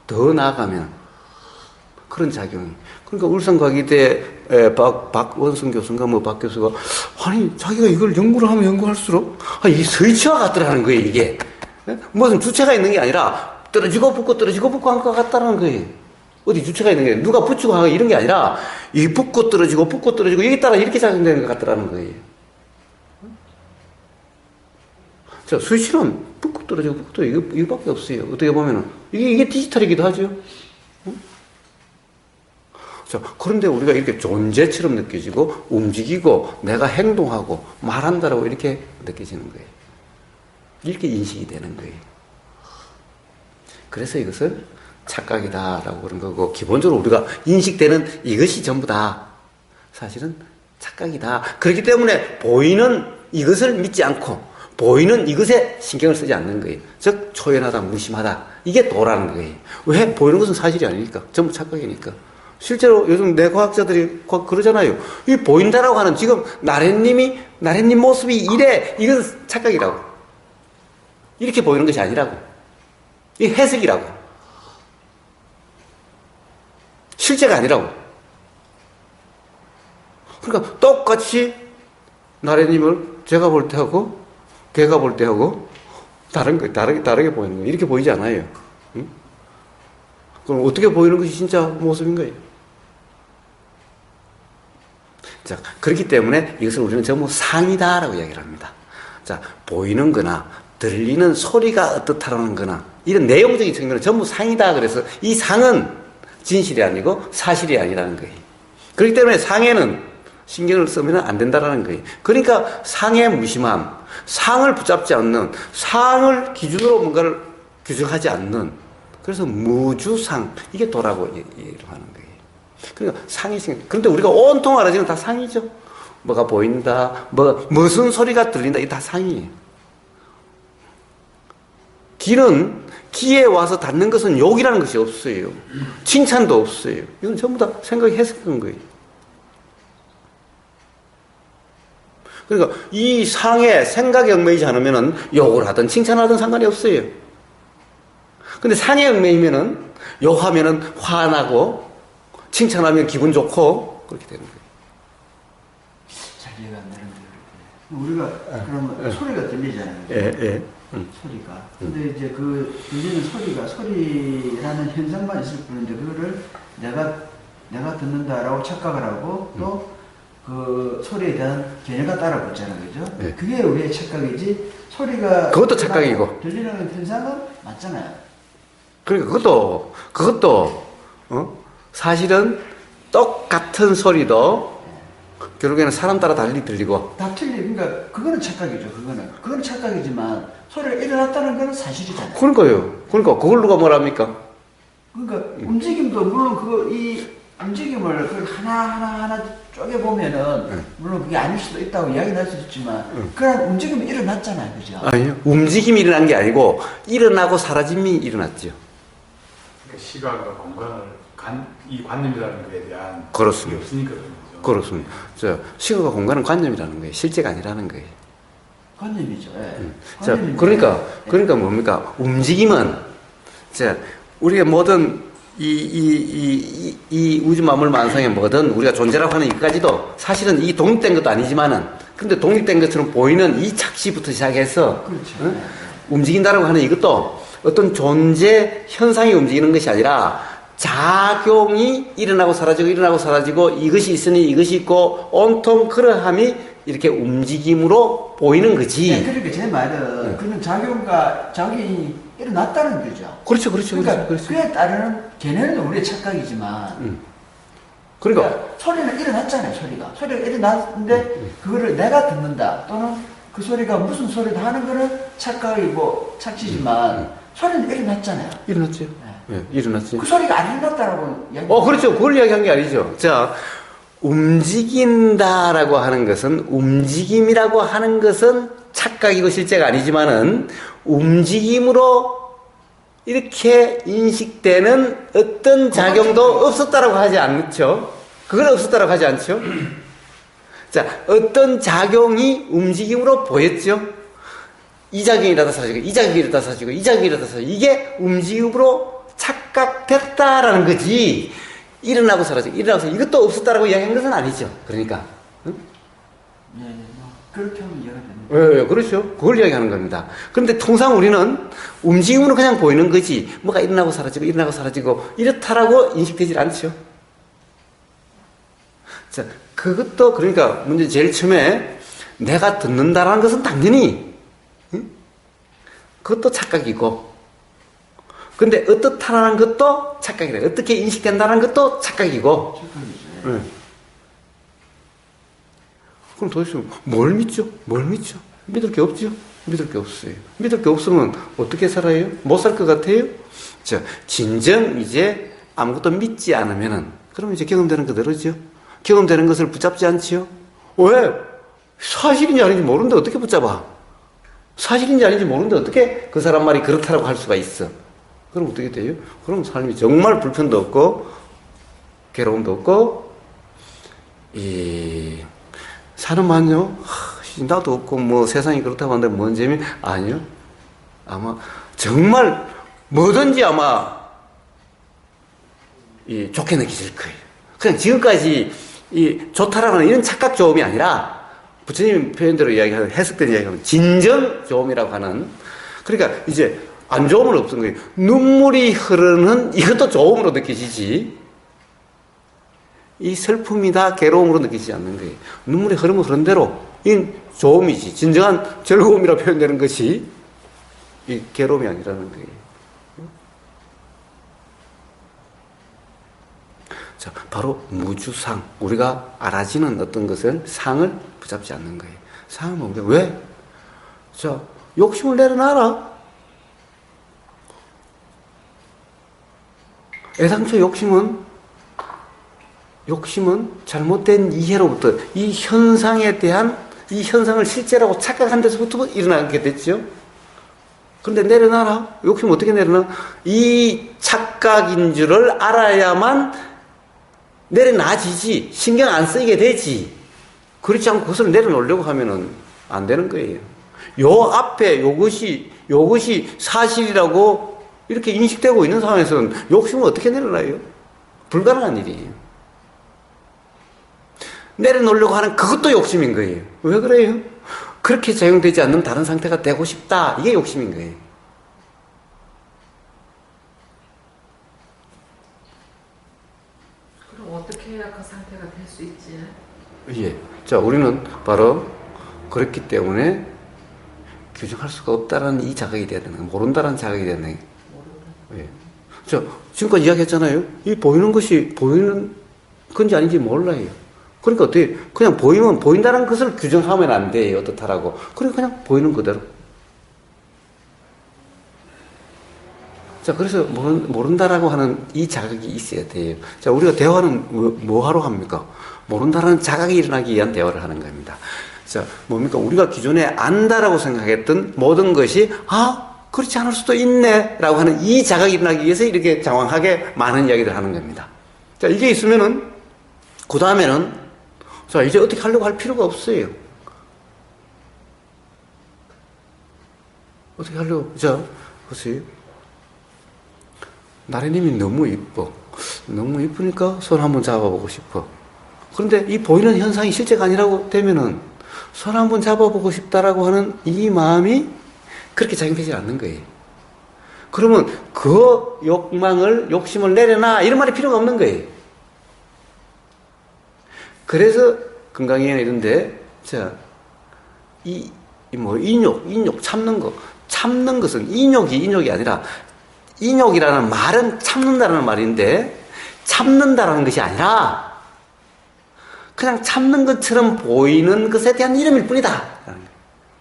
더 나아가면 그런 작용이. 그러니까 울산과기대 박원순 교수인가 박 교수가 아니 자기가 이걸 연구를 하면 연구할수록 이게 스위치와 같더라는 거예요. 이게 무슨 주체가 있는 게 아니라 떨어지고 붙고 한 것 같다는 거예요. 어디 주체가 있는 게 누가 붙이고 하고 이런 게 아니라 이 붙고 떨어지고 여기 따라 이렇게 작용되는 것 같더라는 거예요. 자, 수시는 붙고 떨어지고 이거밖에 없어요. 어떻게 보면은 이게 디지털이기도 하죠. 자, 그런데 우리가 이렇게 존재처럼 느껴지고 움직이고 내가 행동하고 말한다라고 이렇게 느껴지는 거예요. 이렇게 인식이 되는 거예요. 그래서 이것을 착각이다라고 그런 거고, 기본적으로 우리가 인식되는 이것이 전부 다 사실은 착각이다. 그렇기 때문에 보이는 이것을 믿지 않고 보이는 이것에 신경을 쓰지 않는 거예요. 즉 초연하다, 무심하다. 이게 도라는 거예요. 왜? 보이는 것은 사실이 아니니까. 전부 착각이니까. 실제로 요즘 뇌과학자들이 그러잖아요. 이 보인다라고 하는 지금 나래님 모습이 이래. 이건 착각이라고. 이렇게 보이는 것이 아니라고. 이 해석이라고. 실제가 아니라고. 그러니까 똑같이 나래님을 제가 볼 때 하고 걔가 볼 때 하고 다르게 보이는 거예요. 이렇게 보이지 않아요. 응? 그럼 어떻게 보이는 것이 진짜 모습인 거예요? 자, 그렇기 때문에 이것을 우리는 전부 상이다라고 이야기를 합니다. 자, 보이는 거나 들리는 소리가 어떻다라는 거나 이런 내용적인 측면은 전부 상이다. 그래서 이 상은 진실이 아니고 사실이 아니라는 거예요. 그렇기 때문에 상에는 신경을 쓰면 안 된다라는 거예요. 그러니까 상의 무심함, 상을 붙잡지 않는, 상을 기준으로 뭔가를 규정하지 않는, 그래서 무주상, 이게 도라고 얘기를 하는 거예요. 그러니까 상이 생겨. 그런데 우리가 온통 알아지는 다 상이죠. 뭐가 보인다, 무슨 소리가 들린다, 이게 다 상이에요. 귀에 와서 닿는 것은 욕이라는 것이 없어요. 칭찬도 없어요. 이건 전부 다 생각이 해석한 거예요. 그러니까 이 상에 생각에 얽매이지 않으면은 욕을 하든 칭찬하든 상관이 없어요. 근데 상에 얽매이면은 욕하면은 화나고 칭찬하면 기분 좋고 그렇게 되는 거예요. 잘 이해가 안 되는데 우리가 그러면 소리가 들리잖아요. 예. 소리가. 근데 이제 그 들리는 소리라는 현상만 있을 뿐인데 그거를 내가 듣는다라고 착각을 하고 또 그 소리에 대한 개념과 따라 붙잖아요. 그죠? 네. 그게 우리의 착각이지 소리가 그것도 착각이고 들리는 현상은 맞잖아요. 그러니까 그것도 사실은 똑같은 소리도 결국에는 사람 따라 달리 들리고 다 그러니까 그거는 착각이죠. 그거는 착각이지만 소리가 일어났다는 거는 사실이잖아요. 그러니까요. 그러니까 그걸 누가 뭐랍니까? 그러니까 움직임도 물론 이 움직임을 그걸 하나 쪼개보면은 물론 그게 아닐 수도 있다고 이야기는 할 수 있지만 그런 움직임이 일어났잖아요. 그죠? 아니요. 움직임이 일어난 게 아니고 일어나고 사라짐이 일어났죠. 그러니까 시각과 공간을 이 관념이라는 것에 대한 그렇습니다. 게 없으니까 그런 거죠. 그렇습니다. 시각과 공간은 관념이라는 거예요. 실제가 아니라는 거예요. 관념이죠. 예. 자, 관념인데, 그러니까 뭡니까? 움직임은, 우리가 뭐든, 이 우주 만물 만상에 뭐든 우리가 존재라고 하는 이까지도 사실은 이 독립된 것도 아니지만은, 근데 독립된 것처럼 보이는 이 착시부터 시작해서, 그렇죠. 움직인다라고 하는 이것도 어떤 존재 현상이 움직이는 것이 아니라 작용이 일어나고 사라지고 이것이 있으니 이것이 있고 온통 그러함이 이렇게 움직임으로 보이는 거지. 네, 그러니까 제 말은 그런 작용이 일어났다는 거죠. 그렇죠. 그러니까 그에 따르는 걔네는 우리의 착각이지만 그러니까 소리는 일어났잖아요. 소리가 일어났는데 그거를 내가 듣는다 또는 그 소리가 무슨 소리다 하는 거는 착각이고 착시지만 소리는 일어났잖아요. 일어났죠. 네, 일어났죠. 그 소리가 안 일어났다라고 이야기. 그렇죠. 그걸 이야기한 게 아니죠. 자, 움직인다라고 하는 것은, 움직임이라고 하는 것은 착각이고 실제가 아니지만은, 움직임으로 이렇게 인식되는 어떤 작용도 없었다라고 하지 않죠. 그건 없었다라고 하지 않죠. 자, 어떤 작용이 움직임으로 보였죠. 이 작용이 일어나다 사라지고, 이 작용이 일어나다 사라지고, 이 작용이 일어나다 사라지고, 이게 움직임으로 착각됐다라는 거지. 일어나고 사라지고 이것도 없었다라고 이야기한 것은 아니죠. 그러니까 그렇게 하면 이해가 됩니다. 예, 그렇죠. 그걸 이야기하는 겁니다. 그런데 통상 우리는 움직임으로 그냥 보이는 거지, 뭐가 일어나고 사라지고, 이렇다라고 인식되질 않죠. 자, 그것도, 그러니까, 문제 제일 처음에, 내가 듣는다라는 것은 당연히, 응? 그것도 착각이고, 근데 어떻다라는 것도 착각이래. 어떻게 인식된다는 것도 착각이고, 응. 그럼 도대체 뭘 믿죠? 뭘 믿죠? 믿을 게 없죠? 믿을 게 없어요. 믿을 게 없으면 어떻게 살아요? 못 살 것 같아요? 자, 진정 이제 아무것도 믿지 않으면은, 그러면 이제 경험되는 그대로죠? 경험되는 것을 붙잡지 않지요? 왜? 사실인지 아닌지 모르는데 어떻게 붙잡아? 사실인지 아닌지 모르는데 어떻게 그 사람 말이 그렇다라고 할 수가 있어? 그럼 어떻게 돼요? 그럼 삶이 정말 불편도 없고, 괴로움도 없고, 사는만요, 나도 없고, 뭐 세상이 그렇다고 하는데 뭔 재미? 아니요. 아마, 정말 뭐든지 아마, 좋게 느껴질 거예요. 그냥 지금까지 좋다라는 이런 착각 좋음이 아니라, 부처님 표현대로 이야기하는, 해석된 이야기하면, 진정 좋음이라고 하는, 그러니까 이제, 안 좋음은 없은 거예요. 눈물이 흐르는 이것도 좋음으로 느껴지지, 이 슬픔이다, 괴로움으로 느끼지 않는 거예요. 눈물이 흐르면 흐른 대로, 이 좋음이지. 진정한 즐거움이라 표현되는 것이, 이 괴로움이 아니라는 거예요. 자, 바로 무주상. 우리가 알아지는 어떤 것을, 상을 붙잡지 않는 거예요. 상은 뭔데? 왜? 자, 욕심을 내려놔라. 애당초 욕심은 잘못된 이해로부터 이 현상에 대한 이 현상을 실제라고 착각한 데서부터 일어나게 됐죠. 그런데 내려놔라. 욕심 어떻게 내려놔? 이 착각인 줄을 알아야만 내려놔지지. 신경 안 쓰이게 되지. 그렇지 않고 그것을 내려놓으려고 하면은 안 되는 거예요. 요 앞에 요것이 사실이라고 이렇게 인식되고 있는 상황에서는 욕심을 어떻게 내려놔요? 불가능한 일이에요. 내려놓으려고 하는 그것도 욕심인 거예요. 왜 그래요? 그렇게 작용되지 않는 다른 상태가 되고 싶다. 이게 욕심인 거예요. 그럼 어떻게 해야 그 상태가 될 수 있지? 예. 자, 우리는 바로 그렇기 때문에 규정할 수가 없다라는 이 자각이 돼야 되는 거예요. 모른다라는 자각이 돼야 되는 거예요. 예. 자, 지금까지 이야기했잖아요. 이 보이는 것이 보이는 건지 아닌지 몰라요. 그러니까 어떻게, 그냥 보이면 보인다는 것을 규정하면 안 돼요. 어떻다라고. 그러니까 그냥 보이는 그대로. 자, 그래서 모른다라고 하는 이 자각이 있어야 돼요. 자, 우리가 대화는 뭐 하러 합니까? 모른다라는 자각이 일어나기 위한 대화를 하는 겁니다. 자, 뭡니까? 우리가 기존에 안다라고 생각했던 모든 것이, 그렇지 않을 수도 있네. 라고 하는 이 자각이 일어나기 위해서 이렇게 장황하게 많은 이야기를 하는 겁니다. 자, 이게 있으면은, 그 다음에는, 자, 이제 어떻게 하려고 할 필요가 없어요. 어떻게 하려고, 자, 보세요. 나래님이 너무 이뻐. 너무 이쁘니까 손 한번 잡아보고 싶어. 그런데 이 보이는 현상이 실제가 아니라고 되면은 손 한번 잡아보고 싶다라고 하는 이 마음이 그렇게 작용되지 않는 거예요. 그러면 그 욕심을 내려놔. 이런 말이 필요가 없는 거예요. 그래서 건강이나 이런데, 자, 인욕, 참는 거. 참는 것은 인욕이 아니라, 인욕이라는 말은 참는다라는 말인데, 참는다라는 것이 아니라, 그냥 참는 것처럼 보이는 것에 대한 이름일 뿐이다.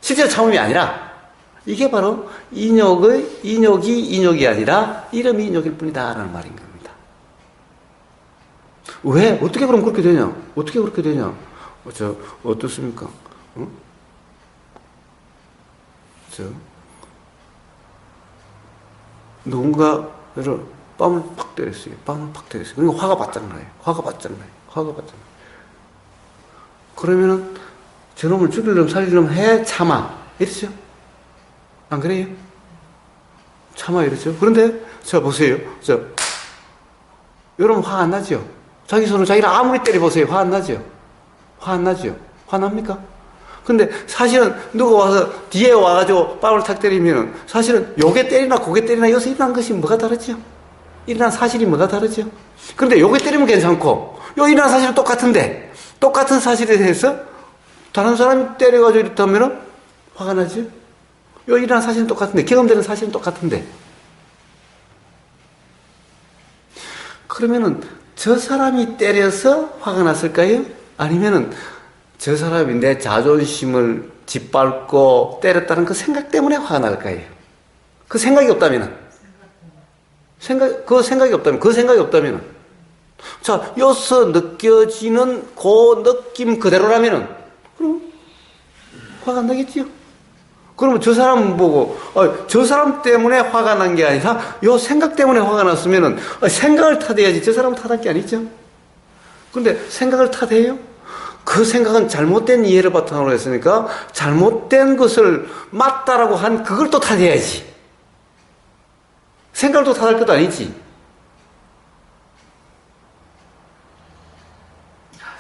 실제로 참음이 아니라, 이게 바로 인욕이 아니라, 이름이 인욕일 뿐이다라는 말인 겁니다. 왜? 어떻게 그럼 그렇게 되냐? 어떻게 그렇게 되냐? 어떻습니까? 누군가를 뺨을 팍 때렸어요. 그러니까 화가 바짝 나요. 그러면은 저놈을 죽이려면 살리려면 해 참아. 이랬죠? 안 그래요? 참아 이랬죠? 그런데 자 보세요. 여러분 화 안 나죠? 자기 손으로 자기를 아무리 때려보세요. 화 안 나죠? 화 납니까? 근데 사실은 누가 와서 뒤에 와가지고 뺨을 탁 때리면은 사실은 요게 때리나 고개 때리나 여기서 일어난 것이 뭐가 다르죠? 일어난 사실이 뭐가 다르죠? 그런데 요게 때리면 괜찮고 요 일어난 사실은 똑같은데 똑같은 사실에 대해서 다른 사람이 때려가지고 이렇다면은 화가 나죠? 요 일어난 사실은 똑같은데 경험되는 사실은 똑같은데 그러면은 저 사람이 때려서 화가 났을까요? 아니면은 저 사람이 내 자존심을 짓밟고 때렸다는 그 생각 때문에 화가 날까요? 그 생각이 없다면은 그 생각이 없다면은 자, 여기서 느껴지는 그 느낌 그대로라면은 그럼 화가 안 나겠지요? 그러면 저 사람 보고 저 사람 때문에 화가 난 게 아니라 요 생각 때문에 화가 났으면은 생각을 탓해야지 저 사람을 탓할 게 아니죠. 그런데 생각을 탓해요? 그 생각은 잘못된 이해를 바탕으로 했으니까 잘못된 것을 맞다라고 한 그걸 또 탓해야지. 생각을 또 탓할 것도 아니지.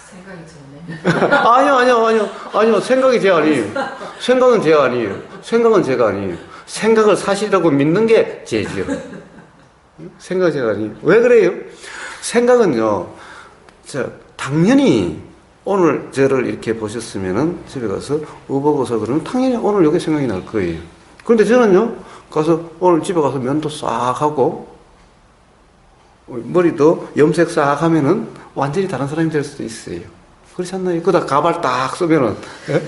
생각이 좋네. 아니요. 생각이 제 아니에요. 생각은 제가 아니에요. 생각은 제가 아니에요. 생각을 사실이라고 믿는 게 제지요. 생각은 제가 아니에요. 왜 그래요? 생각은요, 당연히 오늘 저를 이렇게 보셨으면은 집에 가서 우버거서 그러면 당연히 오늘 여기 생각이 날 거예요. 그런데 저는요, 오늘 집에 가서 면도 싹 하고, 머리도 염색 싹 하면은 완전히 다른 사람이 될 수도 있어요. 그렇지 않나요? 그러다 가발 딱 쓰면은. 예?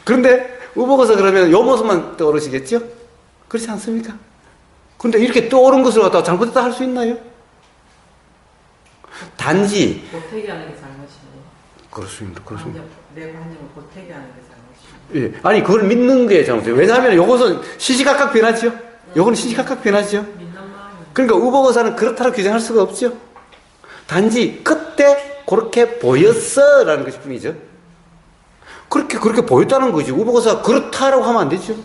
그런데 우버거서 그러면 요 모습만 떠오르시겠죠? 그렇지 않습니까? 근데 이렇게 떠오른 것을 갖다가 잘못했다 할 수 있나요? 단지 보태기 하는 게 잘못이네요. 그렇습니다. 내 관념을 보태기 하는 게 잘못이네요. 예. 아니 그걸 믿는 게 잘못이에요. 왜냐하면 요것은 시시각각 변하죠. 요거는 시시각각 변하죠. 믿는 마음이. 그러니까 우버거사는 그렇다고 규정할 수가 없죠. 단지 그때 그렇게 보였어라는 것일 뿐이죠. 그렇게 보였다는 거지. 우버거사가 그렇다라고 하면 안 되죠.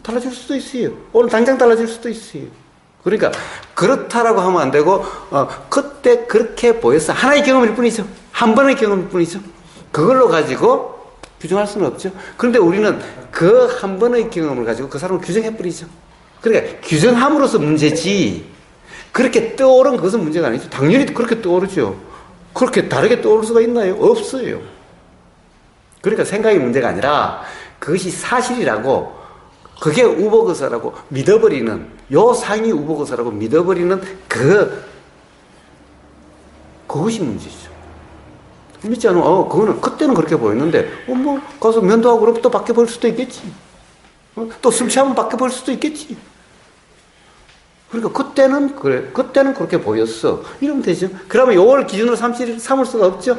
달라질 수도 있어요. 오늘 당장 달라질 수도 있어요. 그러니까 그렇다라고 하면 안 되고 그때 그렇게 보였어. 하나의 경험일 뿐이죠. 한 번의 경험일 뿐이죠. 그걸로 가지고 규정할 수는 없죠. 그런데 우리는 그 한 번의 경험을 가지고 그 사람을 규정해버리죠. 그러니까 규정함으로써 문제지 그렇게 떠오른 그것은 문제가 아니죠. 당연히 그렇게 떠오르죠. 그렇게 다르게 떠오를 수가 있나요? 없어요. 그러니까 생각이 문제가 아니라 그것이 사실이라고 그게 우버거사라고 믿어버리는 요 상이 우버거사라고 믿어버리는 그것이 문제죠. 믿지 않으면 그거는 그때는 그렇게 보였는데 뭐 가서 면도하고 그러면 또 밖에 볼 수도 있겠지. 또 술 취하면 밖에 볼 수도 있겠지. 그러니까 그때는 그렇게 보였어. 이러면 되죠. 그러면 요걸 기준으로 삼을 수가 없죠.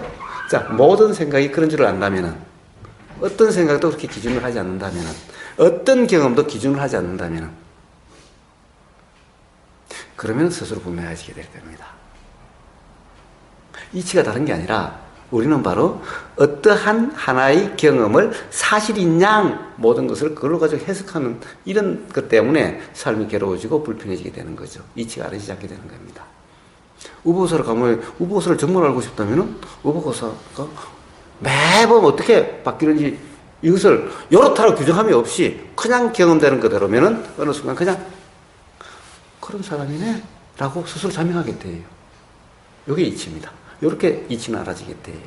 자, 모든 생각이 그런 줄을 안다면은 어떤 생각도 그렇게 기준을 하지 않는다면은 어떤 경험도 기준을 하지 않는다면은 그러면 스스로 분명해지게 될 겁니다. 이치가 다른 게 아니라 우리는 바로 어떠한 하나의 경험을 사실인 양 모든 것을 그걸로 가지고 해석하는 이런 것 때문에 삶이 괴로워지고 불편해지게 되는 거죠. 이치가 아르지 않게 되는 겁니다. 우버거사를 가면 우버거사를 정말 알고 싶다면은 우버거사가 매번 어떻게 바뀌는지 이것을 요렇다고 규정함이 없이 그냥 경험되는 그대로면은 어느 순간 그냥 그런 사람이네 라고 스스로 자명하게 돼요. 이게 이치입니다. 이렇게 이치는 알아지게 돼요.